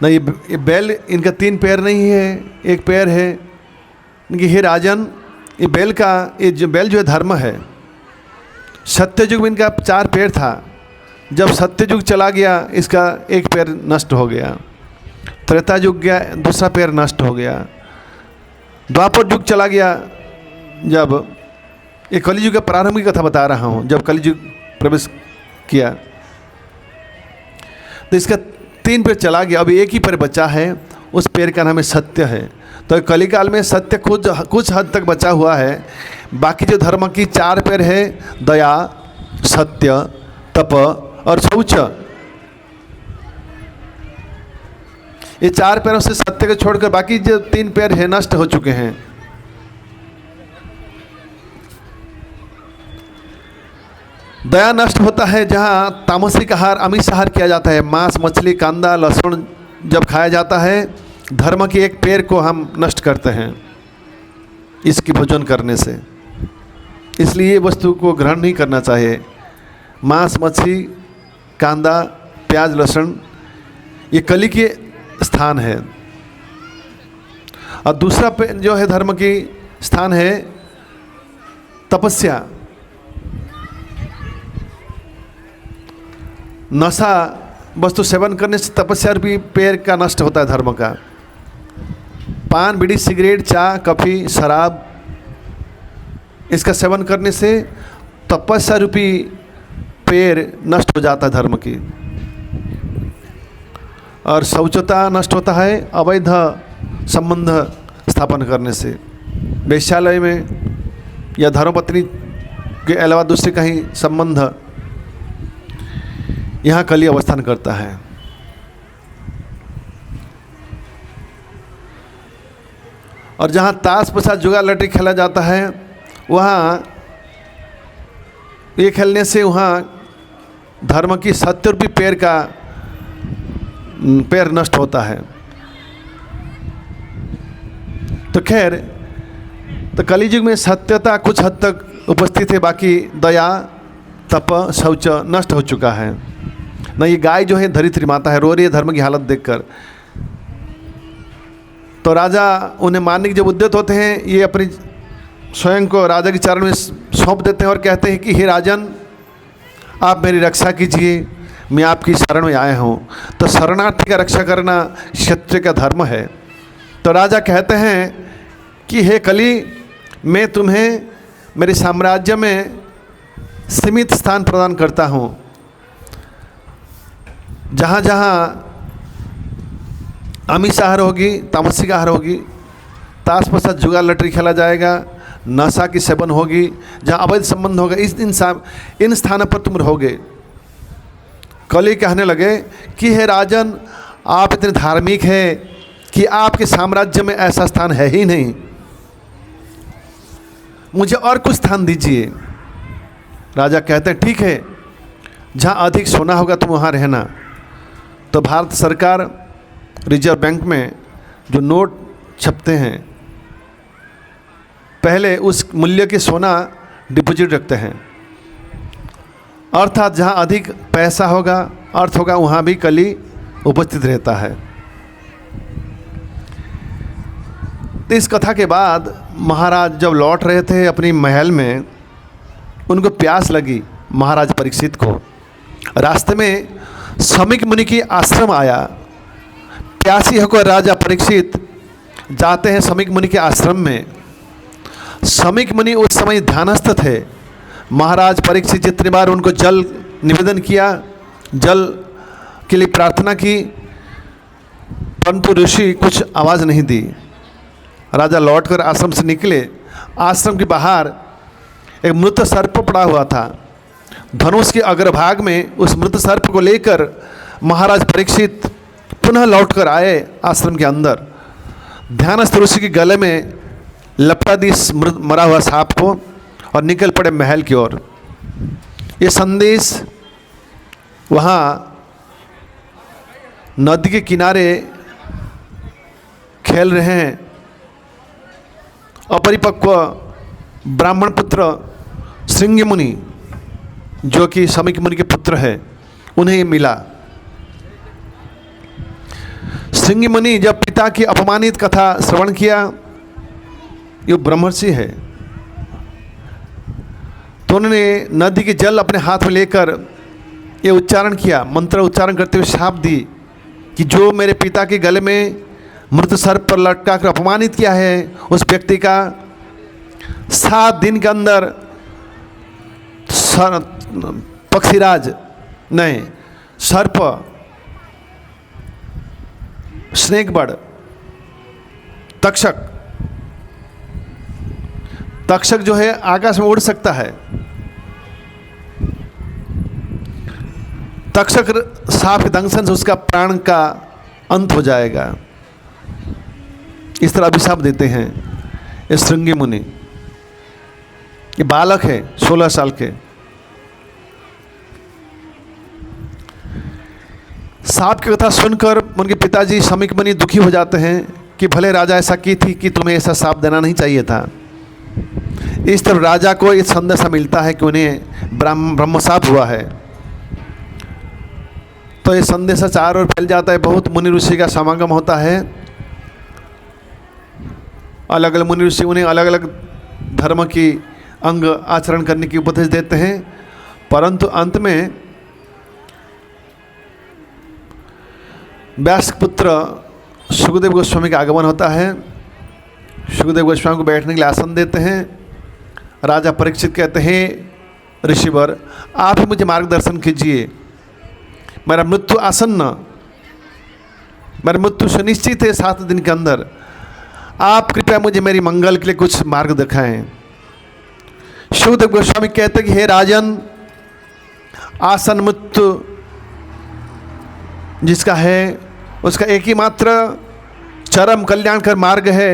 Speaker 1: ना ये बैल, इनका 3 पैर नहीं है, एक पैर है। कि हे राजन, ये बैल जो है धर्म है। सत्ययुग में इनका 4 पैर था, जब सत्ययुग चला गया इसका एक पैर नष्ट हो गया। त्रेता युग गया, दूसरा पैर नष्ट हो गया। द्वापर युग चला गया, जब ये कलियुग का प्रारंभ की कथा बता रहा हूँ, जब कलियुग प्रवेश किया तो इसका 3 पैर चला गया, अभी एक ही पैर बचा है, उस पैर का नाम है सत्य है। तो कलिकाल में सत्य कुछ हद तक बचा हुआ है, बाकी जो धर्म की 4 पैर है, दया, सत्य, तप और शौच, ये 4 पैरों से सत्य को छोड़कर बाकी जो 3 पैर है नष्ट हो चुके हैं। दया नष्ट होता है जहाँ तामसिक आहार, आमिष आहार किया जाता है, मांस, मछली, कांदा, लहसुन जब खाया जाता है, धर्म के एक पैर को हम नष्ट करते हैं इसकी भोजन करने से। इसलिए वस्तु को ग्रहण नहीं करना चाहिए। मांस, मछली, कांदा, प्याज, लहसुन ये कली के स्थान है। और दूसरा जो है धर्म की स्थान है तपस्या। नशा वस्तु सेवन करने से तपस्या भी पैर का नष्ट होता है धर्म का। पान, बीड़ी, सिगरेट, चाय, कॉफी, शराब, इसका सेवन करने से तपस्या रूपी पैर नष्ट हो जाता है धर्म की। और शौचता नष्ट होता है अवैध संबंध स्थापन करने से। वेश्यालय में या धर्मपत्नी के अलावा दूसरे कहीं संबंध, यहाँ कली अवस्थान करता है। और जहाँ ताश प्रसाद जुआ लटी खेला जाता है, वहाँ ये खेलने से वहाँ धर्म की सत्य रूपी पैर नष्ट होता है। तो खैर, तो कलियुग में सत्यता कुछ हद तक उपस्थित है, बाकी दया, तप, शौच नष्ट हो चुका है। न ये गाय जो है धरित्री माता है, रो रही है धर्म की हालत देखकर। तो राजा उन्हें मारने की जब उद्यत होते हैं, ये अपनी स्वयं को राजा के चरण में सौंप देते हैं और कहते हैं कि हे राजन, आप मेरी रक्षा कीजिए, मैं आपकी शरण में आया हूँ। तो शरणार्थी का रक्षा करना क्षत्रिय का धर्म है। तो राजा कहते हैं कि हे कली, मैं तुम्हें मेरे साम्राज्य में सीमित स्थान प्रदान करता हूँ। जहाँ जहाँ आमिष आहार होगी, तामसिक आहार होगी, ताश प्रसाद जुगार लटरी खेला जाएगा, नशा की सेवन होगी, जहाँ अवैध संबंध होगा, इन स्थानों पर तुम रहोगे। कली कहने लगे कि हे राजन, आप इतने धार्मिक हैं कि आपके साम्राज्य में ऐसा स्थान है ही नहीं, मुझे और कुछ स्थान दीजिए। राजा कहते हैं ठीक है, जहाँ अधिक सोना होगा तुम वहाँ रहना। तो भारत सरकार रिजर्व बैंक में जो नोट छपते हैं, पहले उस मूल्य के सोना डिपॉजिट रखते हैं, अर्थात जहाँ अधिक पैसा होगा, अर्थ होगा, वहाँ भी कली उपस्थित रहता है। तो इस कथा के बाद महाराज जब लौट रहे थे अपनी महल में, उनको प्यास लगी महाराज परीक्षित को। रास्ते में समीक मुनि की आश्रम आया। प्यासी होकर राजा परीक्षित जाते हैं समीक मुनि के आश्रम में। समीक मुनि उस समय ध्यानस्थ थे। महाराज परीक्षित जितनी बार उनको जल निवेदन किया, जल के लिए प्रार्थना की, परंतु ऋषि कुछ आवाज़ नहीं दी। राजा लौटकर आश्रम से निकले। आश्रम के बाहर एक मृत सर्प पड़ा हुआ था। धनुष के अग्रभाग में उस मृत सर्प को लेकर महाराज परीक्षित पुनः लौटकर आए आश्रम के अंदर। ध्यानस्थ ऋषि के गले में लपटा दी मरा हुआ सांप को और निकल पड़े महल की ओर। ये संदेश वहाँ नदी के किनारे खेल रहे हैं अपरिपक्व ब्राह्मण पुत्र श्रृंगी मुनि, जो कि समीक मुनि के पुत्र है, उन्हें मिला। श्रृंगी मुनि जब पिता की अपमानित कथा श्रवण किया, ये ब्रह्मर्षि है, तो उन्होंने नदी के जल अपने हाथ में लेकर ये उच्चारण किया, मंत्र उच्चारण करते हुए शाप दी कि जो मेरे पिता के गले में मृत सर्प पर लटका कर अपमानित किया है, उस व्यक्ति का 7 दिन के अंदर पक्षीराज नहीं, सर्प, स्नेक बर्ड, तक्षक जो है आकाश में उड़ सकता है। तक्षक सांप के दंशन से उसका प्राण का अंत हो जाएगा। इस तरह अभिशाप देते हैं ये श्रृंगी मुनि। ये बालक है 16 साल के। सांप की कथा सुनकर उनके पिताजी समीक मुनि दुखी हो जाते हैं कि भले राजा ऐसा की थी कि तुम्हें ऐसा शाप देना नहीं चाहिए था। इस तरह राजा को इस संदेशा मिलता है कि उन्हें ब्रह्मशाप हुआ है। तो ये संदेशा चारों ओर फैल जाता है। बहुत मुनि ऋषि का समागम होता है। अलग अलग मुनि ऋषि उन्हें अलग अलग धर्म की अंग आचरण करने की उपदेश देते हैं, परंतु अंत में व्यास पुत्र सुखदेव गोस्वामी का आगमन होता है। सुखदेव गोस्वामी को बैठने के लिए आसन देते हैं। राजा परीक्षित कहते हैं ऋषिवर, आप ही मुझे मार्गदर्शन कीजिए, मेरा मृत्यु आसन्न, मेरा मृत्यु सुनिश्चित है 7 दिन के अंदर। आप कृपया मुझे मेरी मंगल के लिए कुछ मार्ग दिखाएं। सुखदेव गोस्वामी कहते हैं कि हे राजन, आसन मृत्यु जिसका है उसका एक ही मात्र चरम कल्याणकर मार्ग है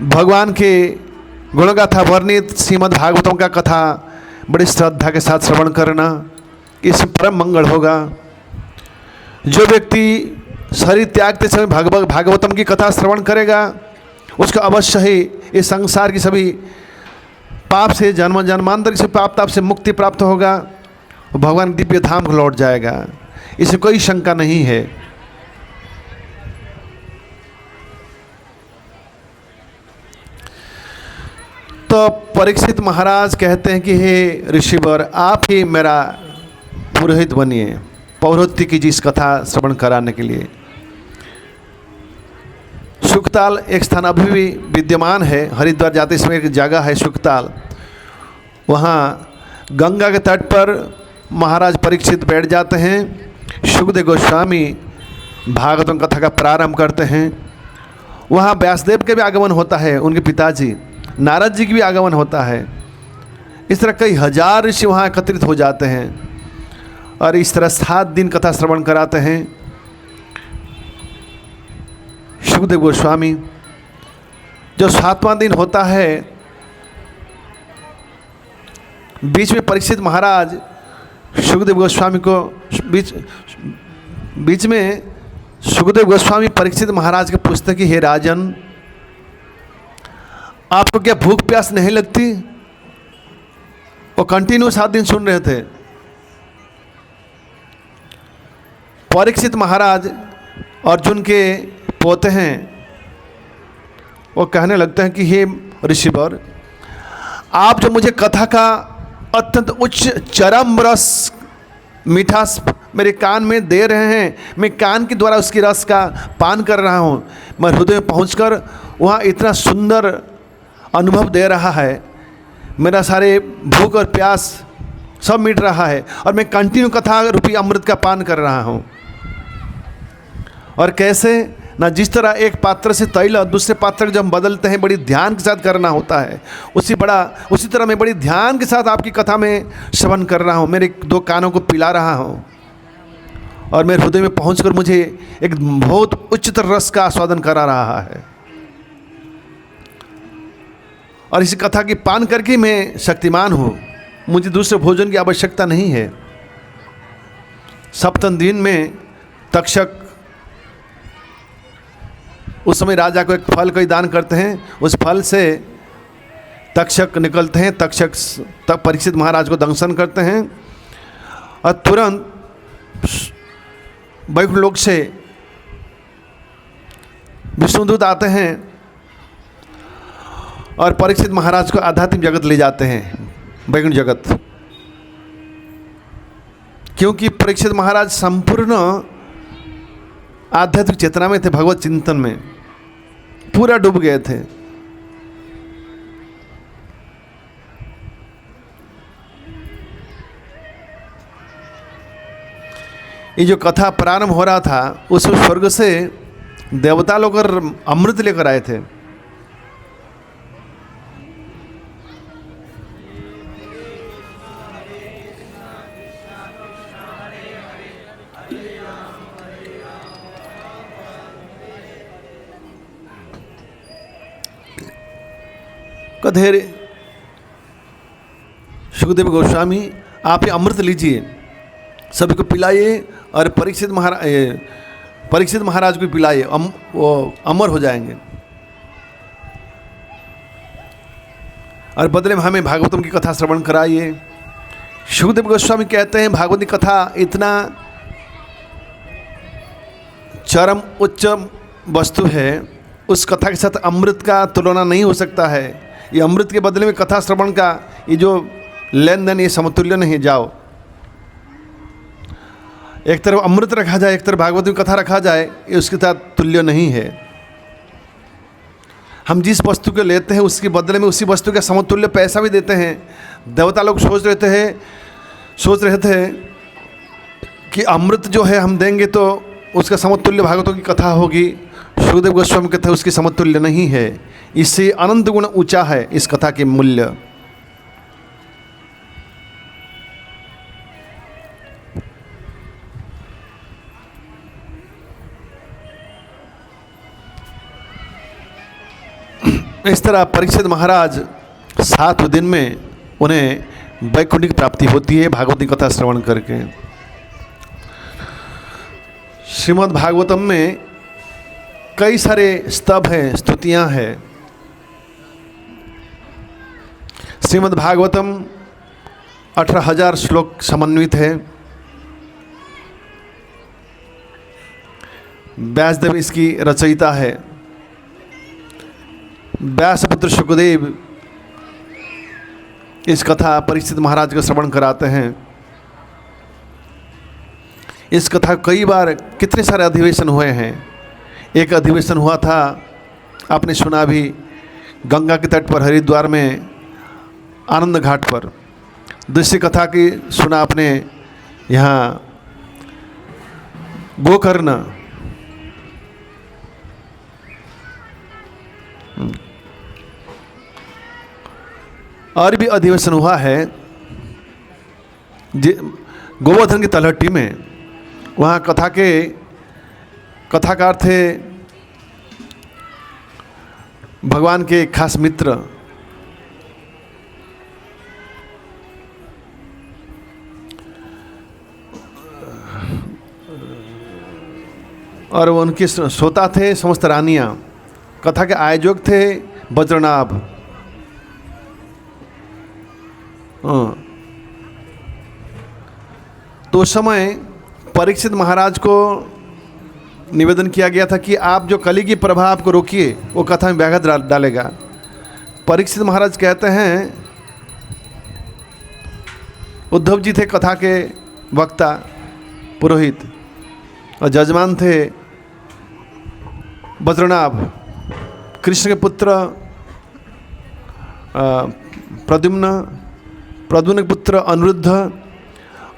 Speaker 1: भगवान के गुणगाथा वर्णित श्रीमद् भागवतों का कथा बड़ी श्रद्धा के साथ श्रवण करना, इसमें परम मंगल होगा। जो व्यक्ति शरीर त्यागते समय भागवतम की कथा श्रवण करेगा, उसको अवश्य ही इस संसार की सभी पाप से, जन्म जन्मांतर से पाप ताप से मुक्ति प्राप्त होगा, भगवान दिव्य धाम को लौट जाएगा। इसमें कोई शंका नहीं है। तो परीक्षित महाराज कहते हैं कि हे ऋषिवर, आप ही मेरा पुरोहित बनिए, पौरोहित्य की जिस कथा श्रवण कराने के लिए। सुखताल एक स्थान अभी भी विद्यमान है। हरिद्वार जाते समय एक जगह है सुखताल, वहाँ गंगा के तट पर महाराज परीक्षित बैठ जाते हैं। सुखदेव गोस्वामी भागवतम कथा का प्रारंभ करते हैं। वहाँ व्यासदेव के भी आगमन होता है, उनके पिताजी नारद जी की भी आगमन होता है। इस तरह कई हजार ऋषि वहाँ एकत्रित हो जाते हैं और इस तरह 7 दिन कथा श्रवण कराते हैं। शुकदेव गोस्वामी जो 7वां दिन होता है, बीच में परीक्षित महाराज शुकदेव गोस्वामी को बीच में शुकदेव गोस्वामी परीक्षित महाराज के पूछते कि हे राजन, आपको क्या भूख प्यास नहीं लगती? वो कंटिन्यू 7 दिन सुन रहे थे। परीक्षित महाराज अर्जुन के पोते हैं, वो कहने लगते हैं कि हे ऋषिवर, आप जो मुझे कथा का अत्यंत उच्च चरम रस मिठास मेरे कान में दे रहे हैं, मैं कान के द्वारा उसकी रस का पान कर रहा हूँ। मैं हृदय में पहुँचकर वहाँ इतना सुंदर अनुभव दे रहा है, मेरा सारे भूख और प्यास सब मिट रहा है और मैं कंटिन्यू कथा रूपी अमृत का पान कर रहा हूँ। और कैसे ना, जिस तरह एक पात्र से तैल दूसरे पात्र जब हम बदलते हैं बड़ी ध्यान के साथ करना होता है, उसी तरह मैं बड़ी ध्यान के साथ आपकी कथा में श्रवण कर रहा हूँ, मेरे 2 कानों को पिला रहा हूँ और मेरे हृदय में पहुंचकर मुझे एक बहुत उच्चतर रस का आस्वादन करा रहा है। और इसी कथा की पान करके मैं शक्तिमान हूँ, मुझे दूसरे भोजन की आवश्यकता नहीं है। 7वें दिन में तक्षक उस समय राजा को एक फल का दान करते हैं, उस फल से तक्षक निकलते हैं। तक्षक तब परीक्षित महाराज को दंशन करते हैं और तुरंत वैकुंठ लोक से विष्णुदूत आते हैं और परीक्षित महाराज को आध्यात्मिक जगत ले जाते हैं, वैकुंठ जगत। क्योंकि परीक्षित महाराज संपूर्ण आध्यात्मिक चेतना में थे, भगवत चिंतन में पूरा डूब गए थे। ये जो कथा प्रारंभ हो रहा था, उस स्वर्ग से देवता लोग अमृत लेकर आए थे। कधेरे शुकदेव गोस्वामी, आप ये अमृत लीजिए, सभी को पिलाइए और परीक्षित महाराज को पिलाइए, वो अमर हो जाएंगे और बदले में हमें भागवतम की कथा श्रवण कराइए। शुकदेव गोस्वामी कहते हैं भागवत की कथा इतना चरम उच्च वस्तु है, उस कथा के साथ अमृत का तुलना नहीं हो सकता है। ये अमृत के बदले में कथा श्रवण का ये जो लेन देन, ये समतुल्य नहीं। जाओ, एक तरफ अमृत रखा जाए, एक तरफ भागवत की कथा रखा जाए, ये उसके साथ तुल्य नहीं है। हम जिस वस्तु को लेते हैं उसके बदले में उसी वस्तु का समतुल्य पैसा भी देते हैं। देवता लोग सोच रहे थे कि अमृत जो है हम देंगे तो उसका समतुल्य भागवतों की कथा होगी। शुकदेव गोस्वामी कहते हैं उसकी समतुल्य नहीं है, इससे अनंत गुण ऊंचा है इस कथा के मूल्य। इस तरह परीक्षित महाराज 7वें दिन में उन्हें वैकुंठ की प्राप्ति होती है भागवत की कथा श्रवण करके। श्रीमद् भागवतम में कई सारे स्तव हैं, स्तुतियां हैं। श्रीमद् भागवतम 18,000 श्लोक समन्वित है। व्यासदेव इसकी रचयिता है। व्यासपुत्र शुकदेव इस कथा परीक्षित महाराज को श्रवण कराते हैं। इस कथा कई बार कितने सारे अधिवेशन हुए हैं। एक अधिवेशन हुआ था, आपने सुना भी, गंगा के तट पर हरिद्वार में आनंद घाट पर। दूसरी कथा की सुना आपने यहाँ गोकर्ण और भी अधिवेशन हुआ है गोवर्धन की तलहटी में। वहाँ कथाकार थे भगवान के खास मित्र और वो उनके श्रोता थे समस्त रानियाँ। कथा के आयोजक थे वज्रनाभ। तो उस समय परीक्षित महाराज को निवेदन किया गया था कि आप जो कली की प्रभाव को रोकिए, वो कथा में व्याघात डालेगा। परीक्षित महाराज कहते हैं, उद्धव जी थे कथा के वक्ता पुरोहित और जजमान थे वज्रनाभ, कृष्ण के पुत्र प्रद्युम्न के पुत्र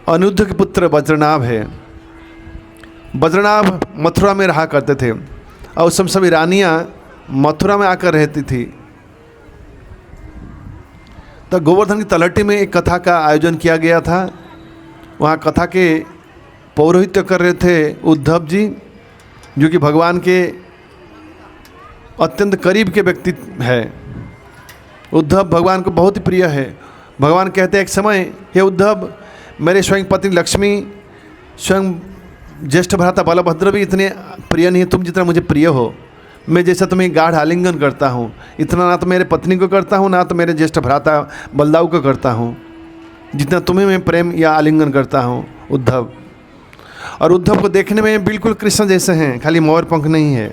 Speaker 1: अनिरुद्ध के पुत्र वज्रनाभ है। वज्रनाभ मथुरा में रहा करते थे और उस समय सभी रानियाँ मथुरा में आकर रहती थी। तो गोवर्धन की तलहटी में एक कथा का आयोजन किया गया था। वहाँ कथा के पौरोहित्य कर रहे थे उद्धव जी, जो कि भगवान के अत्यंत करीब के व्यक्ति है। उद्धव भगवान को बहुत ही प्रिय है। भगवान कहते हैं एक समय, हे उद्धव, मेरे स्वयं पत्नी लक्ष्मी, स्वयं ज्येष्ठ भ्राता बलभद्र भी इतने प्रिय नहीं है तुम जितना मुझे प्रिय हो। मैं जैसा तुम्हें गाढ़ आलिंगन करता हूँ, इतना ना तो मेरे पत्नी को करता हूँ, ना तो मेरे ज्येष्ठ भ्राता बलदाऊ को करता हूँ, जितना तुम्हें मैं प्रेम या आलिंगन करता हूँ उद्धव। और उद्धव को देखने में बिल्कुल कृष्ण जैसे हैं, खाली मोर पंख नहीं है।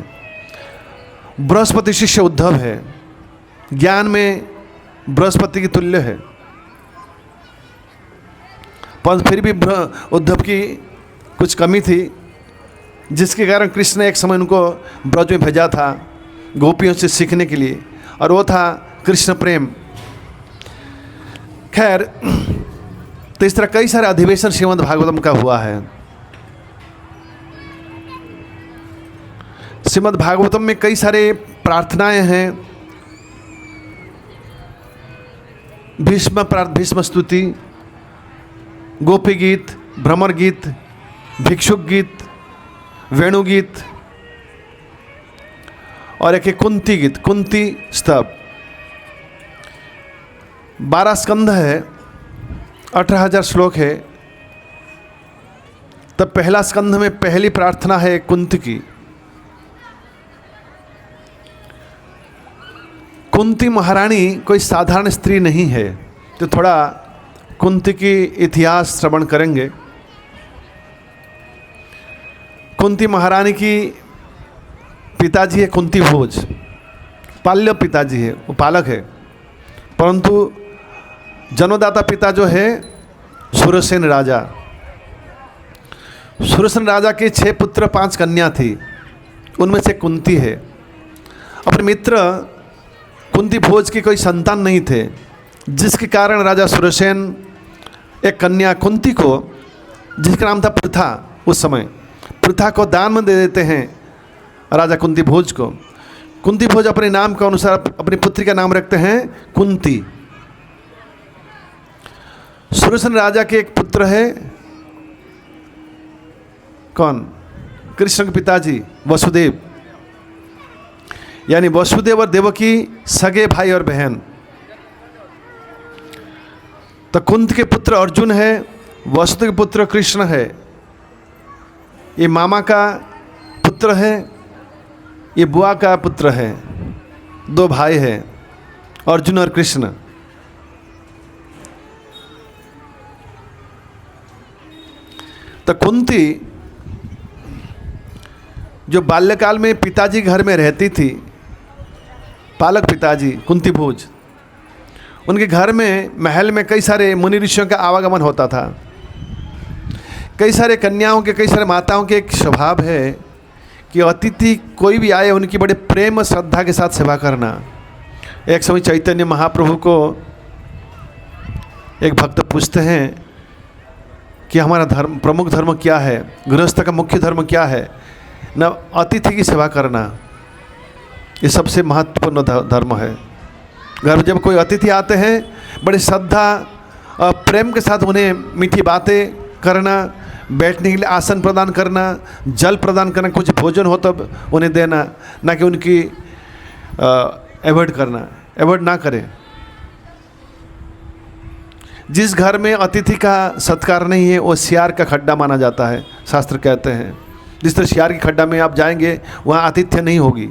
Speaker 1: बृहस्पति शिष्य उद्धव है, ज्ञान में बृहस्पति की तुल्य है, पर फिर भी उद्धव की कुछ कमी थी, जिसके कारण कृष्ण ने एक समय उनको ब्रज में भेजा था गोपियों से सीखने के लिए, और वो था कृष्ण प्रेम। खैर, तो इस तरह कई सारे अधिवेशन श्रीमद् भागवतम का हुआ है। श्रीमद् भागवतम में कई सारे प्रार्थनाएं हैं। भीष्म स्तुति, गोपी गीत, भ्रमर गीत, भिक्षुक गीत, वेणु गीत और एक कुंती गीत, कुंती स्तव। 12 स्कंध है, 18,000 श्लोक है। तब पहला स्कंध में पहली प्रार्थना है कुंती की। कुंती महारानी कोई साधारण स्त्री नहीं है, तो थोड़ा कुंती की इतिहास श्रवण करेंगे। कुंती महारानी की पिताजी है कुंती भोज, पाल्य पिताजी है, वो पालक है, परंतु जन्मदाता पिता जो है सुरसेन राजा। सुरसेन राजा के 6 पुत्र 5 कन्या थी, उनमें से कुंती है। अपने मित्र कुंती भोज की कोई संतान नहीं थे, जिसके कारण राजा सुरसेन एक कन्या कुंती को, जिसका नाम था पृथा, उस समय पृथा को दान में दे देते हैं राजा कुंती भोज को। कुंती भोज अपने नाम के अनुसार अपनी पुत्री का नाम रखते हैं कुंती। सुरसेन राजा के एक पुत्र है, कौन? कृष्ण के पिताजी वसुदेव, यानी वसुदेव और देवकी सगे भाई और बहन। तो कुंती के पुत्र अर्जुन है, वसुदेव के पुत्र कृष्ण है, ये मामा का पुत्र है, ये बुआ का पुत्र है। 2 भाई हैं, अर्जुन और कृष्ण। तो कुंती जो बाल्यकाल में पिताजी घर में रहती थी, पालक पिताजी कुंती भोज, उनके घर में महल में कई सारे मुनि ऋषियों का आवागमन होता था। कई सारे कन्याओं के, कई सारे माताओं के एक स्वभाव है कि अतिथि कोई भी आए उनकी बड़े प्रेम श्रद्धा के साथ सेवा करना। एक समय चैतन्य महाप्रभु को एक भक्त पूछते हैं कि हमारा धर्म, प्रमुख धर्म क्या है, गृहस्थ का मुख्य धर्म क्या है? न अतिथि की सेवा करना। ये सबसे महत्वपूर्ण धर्म है। घर में जब कोई अतिथि आते हैं, बड़ी श्रद्धा और प्रेम के साथ उन्हें मीठी बातें करना, बैठने के लिए आसन प्रदान करना, जल प्रदान करना, कुछ भोजन हो तब उन्हें देना, ना कि उनकी अवॉइड करना, अवॉइड ना करें। जिस घर में अतिथि का सत्कार नहीं है वो सियार का खड्डा माना जाता है, शास्त्र कहते हैं। जिस तरह सियार के खड्डा में आप जाएंगे वहाँ आतिथ्य नहीं होगी।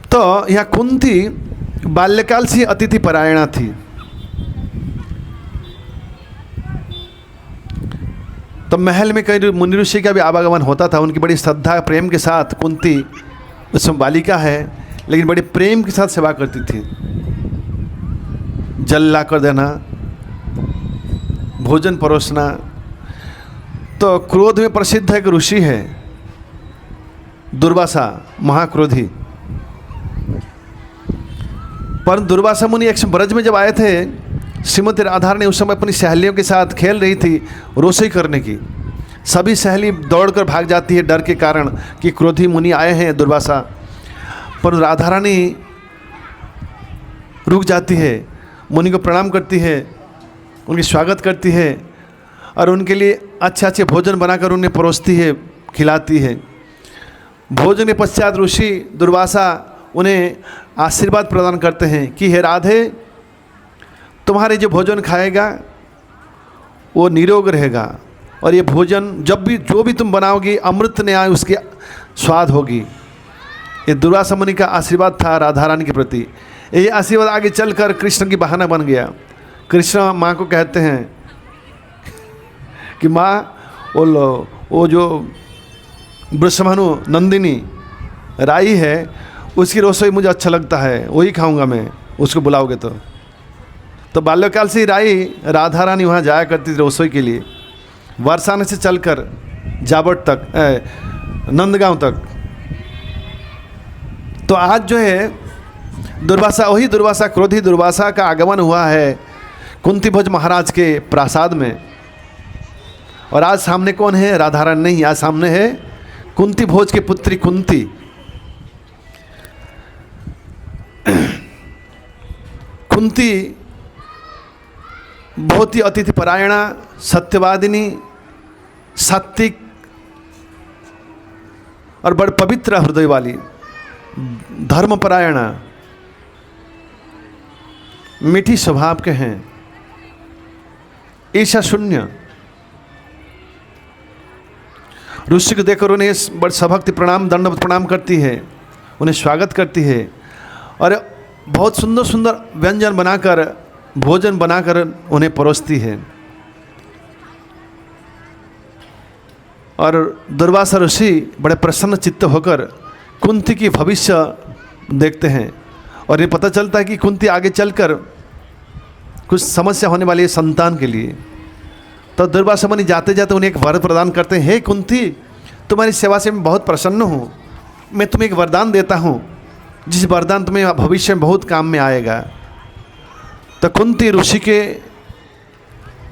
Speaker 1: तो यहाँ कुंती बाल्यकाल से अतिथि परायणा थी। तो महल में कई मुनि ऋषि का भी आवागमन होता था। उनकी बड़ी श्रद्धा प्रेम के साथ कुंती, उसमें बालिका है लेकिन बड़ी प्रेम के साथ सेवा करती थी। जल ला कर देना, भोजन परोसना। तो क्रोध में प्रसिद्ध एक ऋषि है दुर्वासा, महाक्रोधी। पर दुर्वासा मुनि एक ब्रज में जब आए थे, श्रीमती राधा ने उस समय अपनी सहेलियों के साथ खेल रही थी रोसई करने की। सभी सहेली दौड़कर भाग जाती है डर के कारण कि क्रोधी मुनि आए हैं दुर्वासा। पर राधा रानी रुक जाती है, मुनि को प्रणाम करती है, उनकी स्वागत करती है और उनके लिए अच्छे अच्छे भोजन बनाकर उन्हें परोसती है, खिलाती है। भोजन के पश्चात ऋषि दुर्वासा उन्हें आशीर्वाद प्रदान करते हैं कि हे राधे, तुम्हारे जो भोजन खाएगा वो निरोग रहेगा और ये भोजन जब भी जो भी तुम बनाओगी अमृत न्याय उसकी स्वाद होगी। ये दुर्वासा मुनि का आशीर्वाद था राधा रानी के प्रति। ये आशीर्वाद आगे चलकर कृष्ण की बहाना बन गया। कृष्ण माँ को कहते हैं कि माँ वो जो वृषभानु नंदिनी राई है उसकी रसोई मुझे अच्छा लगता है, वही खाऊंगा मैं, उसको बुलाओगे तो बाल्यकाल से ही राई राधा रानी वहाँ जाया करती थी रसोई के लिए। बरसाने से चलकर जाबट तक, नंदगांव तक। तो आज जो है दुर्वासा, वही दुर्वासा, क्रोधी दुर्वासा का आगमन हुआ है कुंती भोज महाराज के प्रासाद में। और आज सामने कौन है? राधा रानी नहीं, आज सामने है कुंती भोज की पुत्री कुंती। कुंती बहुत ही अतिथि परायणा, सत्यवादिनी, सात्विक और बड़ पवित्र हृदय वाली, धर्मपरायणा, मीठी स्वभाव के हैं, ईर्ष्या शून्य। ऋषि को देखकर उन्हें बड़ सभक्ति प्रणाम, दंडवत प्रणाम करती है, उन्हें स्वागत करती है और बहुत सुंदर सुंदर व्यंजन बनाकर, भोजन बनाकर उन्हें परोसती है। और दुर्वासा ऋषि बड़े प्रसन्न चित्त होकर कुंती की भविष्य देखते हैं और ये पता चलता है कि कुंती आगे चलकर कुछ समस्या होने वाली है संतान के लिए। तो दुर्वासा मुनि जाते जाते उन्हें एक वर प्रदान करते हैं, हे कुंती, तुम्हारी सेवा से मैं बहुत प्रसन्न हूँ, मैं तुम्हें एक वरदान देता हूँ जिस वरदान तुम्हें भविष्य में बहुत काम में आएगा। तो कुंती ऋषि के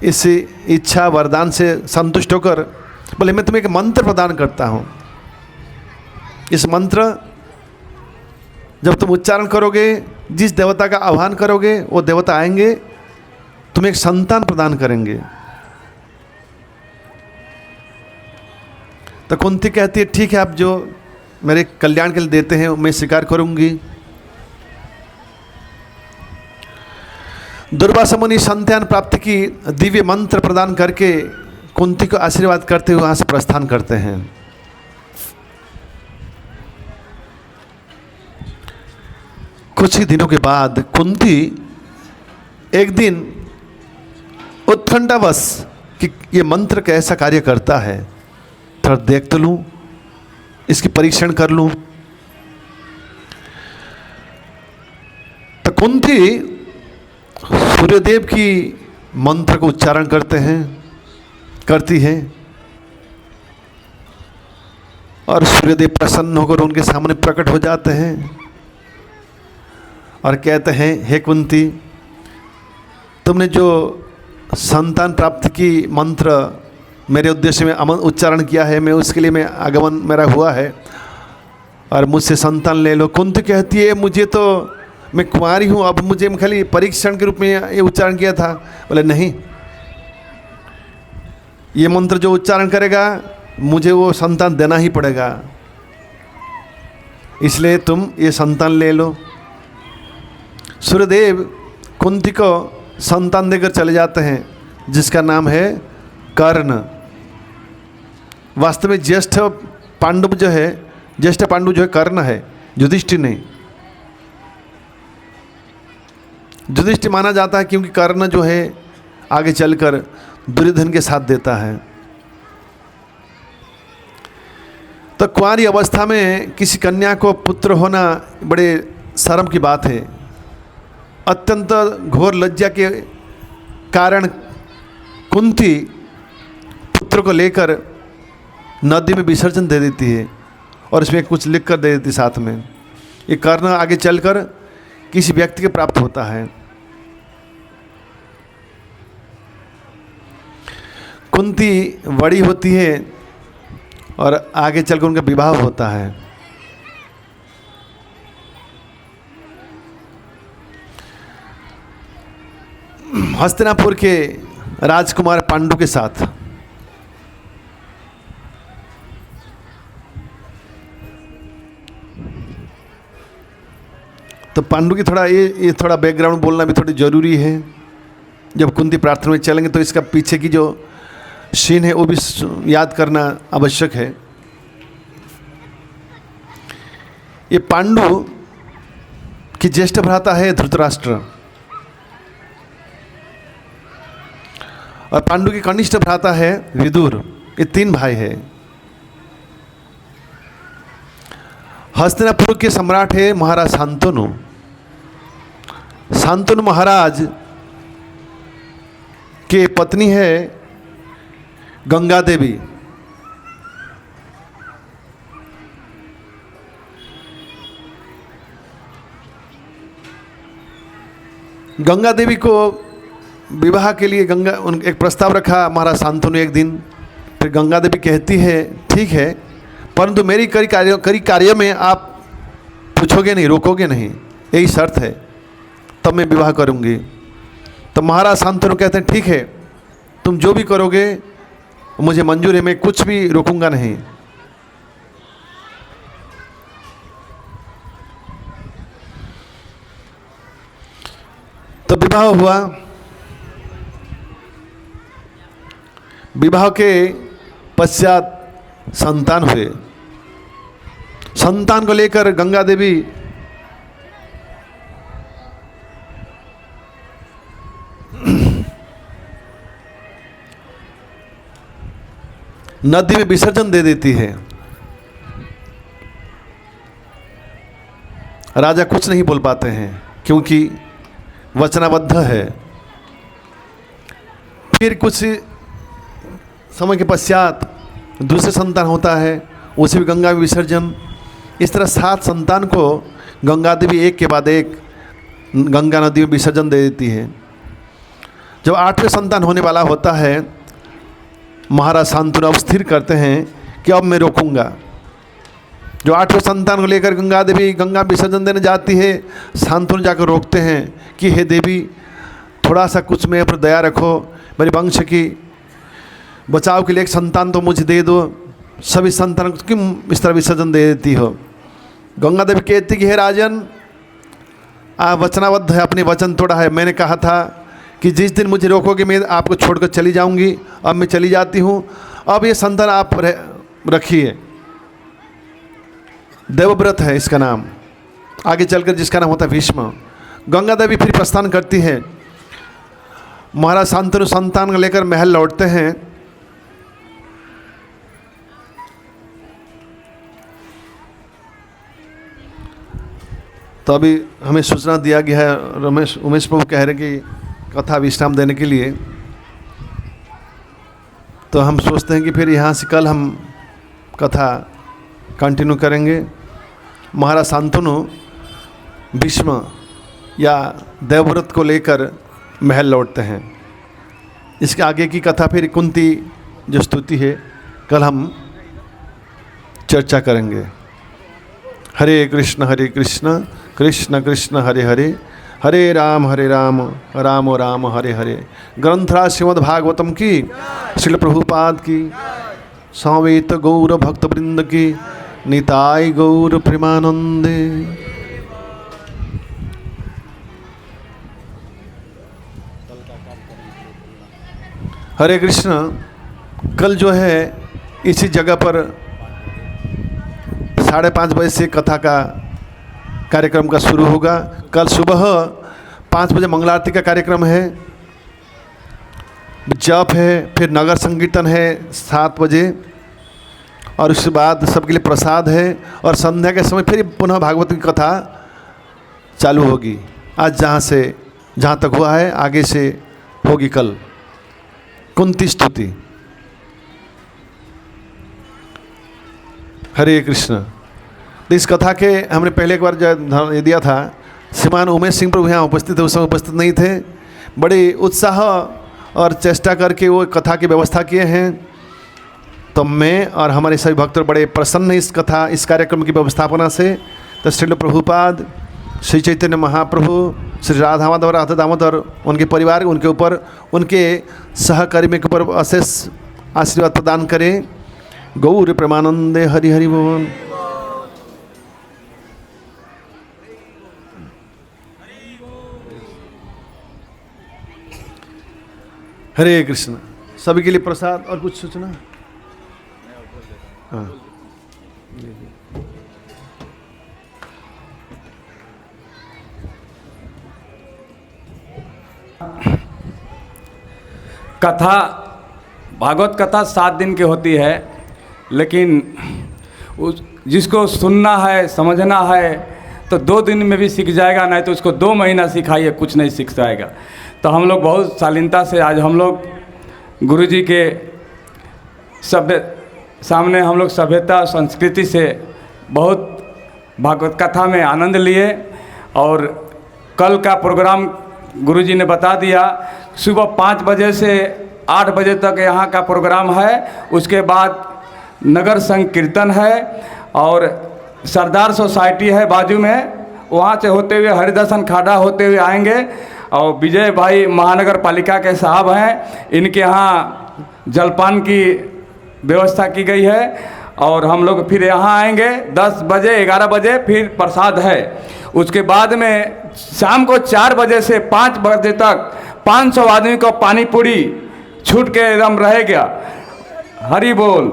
Speaker 1: इस इच्छा वरदान से संतुष्ट होकर बोले, मैं तुम्हें एक मंत्र प्रदान करता हूँ। इस मंत्र जब तुम उच्चारण करोगे, जिस देवता का आह्वान करोगे वो देवता आएंगे, तुम्हें एक संतान प्रदान करेंगे। तो कुंती कहती है, ठीक है, आप जो मेरे कल्याण के लिए देते हैं मैं स्वीकार करूंगी। दुर्वासा मुनि संतान प्राप्ति की दिव्य मंत्र प्रदान करके कुंती को आशीर्वाद करते हुए वहां से प्रस्थान करते हैं। कुछ ही दिनों के बाद कुंती एक दिन उत्कंठावश कि ये मंत्र कैसा कार्य करता है, थोड़ा देख तो लूं, इसकी परीक्षण कर लूं। तो कुंती सूर्यदेव की मंत्र को उच्चारण करती है और सूर्यदेव प्रसन्न होकर उनके सामने प्रकट हो जाते हैं और कहते हैं, हे कुंती, तुमने जो संतान प्राप्ति की मंत्र मेरे उद्देश्य में उच्चारण किया है, मैं उसके लिए मैं आगमन मेरा हुआ है और मुझसे संतान ले लो। कुंती कहती है मुझे तो, मैं कुंवारी हूँ, अब मुझे खाली परीक्षण के रूप में ये उच्चारण किया था। बोले नहीं, ये मंत्र जो उच्चारण करेगा मुझे वो संतान देना ही पड़ेगा, इसलिए तुम ये संतान ले लो। सूर्यदेव कुंती को संतान देकर चले जाते हैं जिसका नाम है कर्ण। वास्तव में ज्येष्ठ पांडव जो है कर्ण है, युधिष्ठिर नहीं। युधिष्ठिर माना जाता है क्योंकि कर्ण जो है आगे चलकर दुर्योधन के साथ देता है। तो कुंवारी अवस्था में किसी कन्या को पुत्र होना बड़े शर्म की बात है। अत्यंत घोर लज्जा के कारण कुंती पुत्र को लेकर नदी में विसर्जन दे देती है और इसमें कुछ लिख कर दे देती साथ में। ये कर्ण आगे चलकर किसी व्यक्ति के प्राप्त होता है। कुंती बड़ी होती है और आगे चलकर उनका विवाह होता है। हस्तिनापुर के राजकुमार पांडु के साथ। तो पांडु की थोड़ा ये थोड़ा बैकग्राउंड बोलना भी थोड़ी ज़रूरी है। जब कुंती प्रार्थना में चलेंगे तो इसका पीछे की जो सीन है वो भी याद करना आवश्यक है। ये पांडु की ज्येष्ठ भ्राता है धृतराष्ट्र और पांडु की कनिष्ठ भ्राता है विदुर। ये 3 भाई है। हस्तिनापुर के सम्राट है महाराज शांतनु। शांतनु महाराज के पत्नी है गंगा देवी। गंगा देवी को विवाह के लिए एक प्रस्ताव रखा महाराज शांतनु ने एक दिन। फिर गंगा देवी कहती है ठीक है, परंतु मेरी कई कार्य में आप पूछोगे नहीं, रोकोगे नहीं, यही शर्त है, तब मैं विवाह करूंगी। तो महाराज शांतनु कहते हैं ठीक है, तुम जो भी करोगे मुझे मंजूर है, मैं कुछ भी रोकूंगा नहीं। तो विवाह हुआ। विवाह के पश्चात संतान हुए। संतान को लेकर गंगा देवी नदी में विसर्जन दे देती है। राजा कुछ नहीं बोल पाते हैं क्योंकि वचनाबद्ध है। फिर कुछ समय के पश्चात दूसरे संतान होता है, उसे भी गंगा में विसर्जन। इस तरह 7 संतान को गंगा देवी एक के बाद एक गंगा नदी में विसर्जन दे देती है। जब 8वें संतान होने वाला होता है, महाराज शांतनु अब स्थिर करते हैं कि अब मैं रोकूंगा। जो 8वें संतान को लेकर गंगा देवी गंगा विसर्जन देने जाती है, शांतनु जाकर रोकते हैं कि हे देवी, थोड़ा सा कुछ मेरे पर दया रखो, मेरे वंश की बचाव के लिए एक संतान तो मुझे दे दो। सभी संतान को क्यों इस तरह विसर्जन दे देती हो? गंगा देवी कहती कि हे राजन, आप वचनाबद्ध है, अपने वचन तोड़ा है। मैंने कहा था कि जिस दिन मुझे रोकोगे मैं आपको छोड़कर चली जाऊंगी। अब मैं चली जाती हूँ। अब ये संतान आप रखिए। देवव्रत है इसका नाम, आगे चलकर जिसका नाम होता है भीष्म। गंगा देवी फिर प्रस्थान करती है। महाराज शांतनु संतान को लेकर महल लौटते हैं। तो अभी हमें सूचना दिया गया है, उमेश प्रभु कह रहे कि कथा विश्राम देने के लिए। तो हम सोचते हैं कि फिर यहाँ से कल हम कथा कंटिन्यू करेंगे। महाराज शांतनु भीष्म या देवव्रत को लेकर महल लौटते हैं। इसके आगे की कथा फिर कुंती जो स्तुति है कल हम चर्चा करेंगे। हरे कृष्ण कृष्ण कृष्ण हरे हरे, हरे राम राम राम हरे हरे। ग्रंथराज श्रीमद् भागवतम की, श्रील प्रभुपाद की, समवेत गौर भक्त वृंद की, निताय गौर प्रेमानंदे। हरे कृष्ण। कल जो है इसी जगह पर 5:30 बजे से कथा का कार्यक्रम का शुरू होगा। कल सुबह 5 बजे मंगल आरती का कार्यक्रम है, जप है, फिर नगर संकीर्तन है 7 बजे, और उसके बाद सबके लिए प्रसाद है, और संध्या के समय फिर पुनः भागवत की कथा चालू होगी। आज जहाँ तक हुआ है आगे से होगी कल कुंती स्तुति। हरे कृष्ण। तो इस कथा के हमने पहले एक बार जो ये दिया था, श्रीमान उमेश सिंह प्रभु यहाँ उपस्थित थे, उस समय उपस्थित नहीं थे। बड़े उत्साह और चेष्टा करके वो कथा की व्यवस्था किए हैं। तो मैं और हमारे सभी भक्त बड़े प्रसन्न हैं इस कार्यक्रम की व्यवस्थापना से। तो श्रील प्रभुपाद, श्री चैतन्य महाप्रभु, श्री राधा माधव राधा दामोदर, उनके परिवार, उनके ऊपर, उनके सहकर्मी के ऊपर अशेष आशीर्वाद प्रदान करें। गौर प्रेमानंदे। हरि हरि बोल। हरे कृष्ण। सभी के लिए प्रसाद और कुछ सूचना? हाँ,
Speaker 2: कथा, भागवत कथा 7 दिन की होती है, लेकिन जिसको सुनना है, समझना है तो 2 दिन में भी सीख जाएगा, नहीं तो उसको 2 महीना सिखाइए कुछ नहीं सीख जाएगा। तो हम लोग बहुत शालीनता से आज हम लोग गुरुजी के सामने हम लोग सभ्यता और संस्कृति से बहुत भागवत कथा में आनंद लिए। और कल का प्रोग्राम गुरुजी ने बता दिया, सुबह 5 बजे से 8 बजे तक यहाँ का प्रोग्राम है। उसके बाद नगर संकीर्तन है और सरदार सोसाइटी है बाजू में, वहाँ से होते हुए हरिदर्शन खाड़ा होते हुए आएंगे। और विजय भाई महानगर पालिका के साहब हैं, इनके यहाँ जलपान की व्यवस्था की गई है। और हम लोग फिर यहाँ आएंगे 10 बजे 11 बजे, फिर प्रसाद है। उसके बाद में शाम को 4 बजे से 5 बजे तक 500 आदमी को पानी पूरी छूट के एकदम रहेगा। हरि बोल।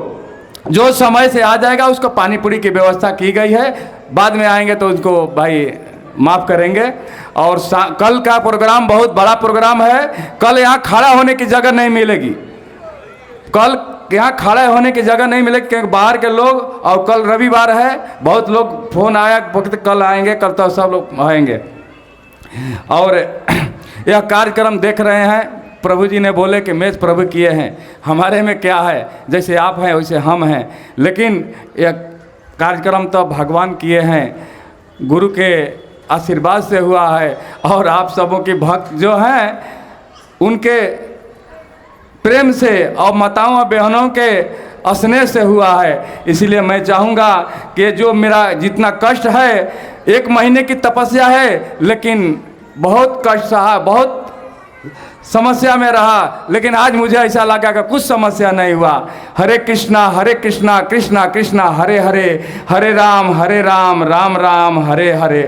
Speaker 2: जो समय से आ जाएगा उसको पानी पूरी की व्यवस्था की गई है। बाद में आएंगे तो उनको भाई माफ़ करेंगे। और कल का प्रोग्राम बहुत बड़ा प्रोग्राम है। कल यहाँ खड़ा होने की जगह नहीं मिलेगी, कल यहाँ खड़े होने की जगह नहीं मिलेगी क्योंकि बाहर के लोग, और कल रविवार है, बहुत लोग फोन आया कल आएंगे, कल तो सब लोग आएंगे। और यह कार्यक्रम देख रहे हैं, प्रभु जी ने बोले कि मेज प्रभु किए हैं, हमारे में क्या है, जैसे आप हैं वैसे हम हैं, लेकिन यह कार्यक्रम तो भगवान किए हैं, गुरु के आशीर्वाद से हुआ है। और आप सबों की भक्त जो हैं उनके प्रेम से और माताओं और बहनों के स्नेह से हुआ है। इसलिए मैं चाहूँगा कि जो मेरा जितना कष्ट है, 1 महीने की तपस्या है, लेकिन बहुत कष्ट सहा, बहुत समस्या में रहा, लेकिन आज मुझे ऐसा लगा कि कुछ समस्या नहीं हुआ। हरे कृष्णा कृष्णा कृष्णा हरे हरे, हरे राम राम राम हरे हरे।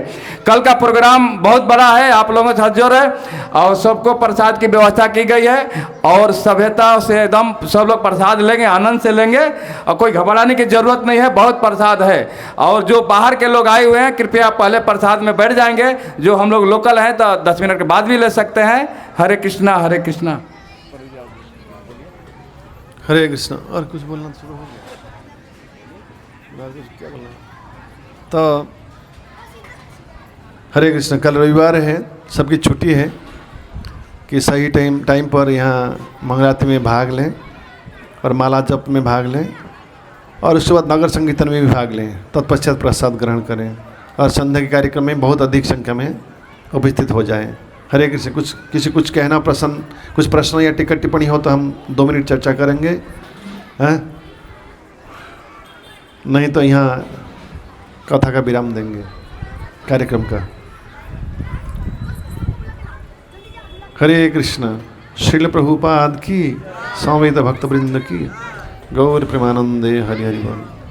Speaker 2: कल का प्रोग्राम बहुत बड़ा है, आप लोगों से हाथ जोड़ है, और सबको प्रसाद की व्यवस्था की गई है। और सभ्यता से एकदम सब लोग प्रसाद लेंगे, आनंद से लेंगे, और कोई घबराने की जरूरत नहीं है, बहुत प्रसाद है। और जो बाहर के लोग आए हुए हैं कृपया पहले प्रसाद में बैठ जाएंगे, जो हम लोग लोकल हैं तो 10 मिनट के बाद भी ले सकते हैं। हरे कृष्णा हरे कृष्णा।
Speaker 1: हरे कृष्ण। और कुछ बोलना शुरू हो गया, क्या बोलना? तो हरे कृष्ण। कल रविवार है, सबकी छुट्टी है कि सही टाइम पर यहाँ मंगलारती में भाग लें और माला जप में भाग लें, और उसके बाद नगर संकीर्तन में भी भाग लें, तत्पश्चात प्रसाद ग्रहण करें, और संध्या के कार्यक्रम में बहुत अधिक संख्या में उपस्थित हो जाएं। हरे कृष्ण। कुछ कहना, कुछ प्रश्न या टिकट टिप्पणी हो तो हम 2 मिनट चर्चा करेंगे, हैं? नहीं तो यहाँ कथा का विराम देंगे कार्यक्रम का। हरे कृष्ण। श्रील प्रभुपाद की, स्वामी भक्तवृंद की, गौर प्रेमानंदे हरि हरि बोल।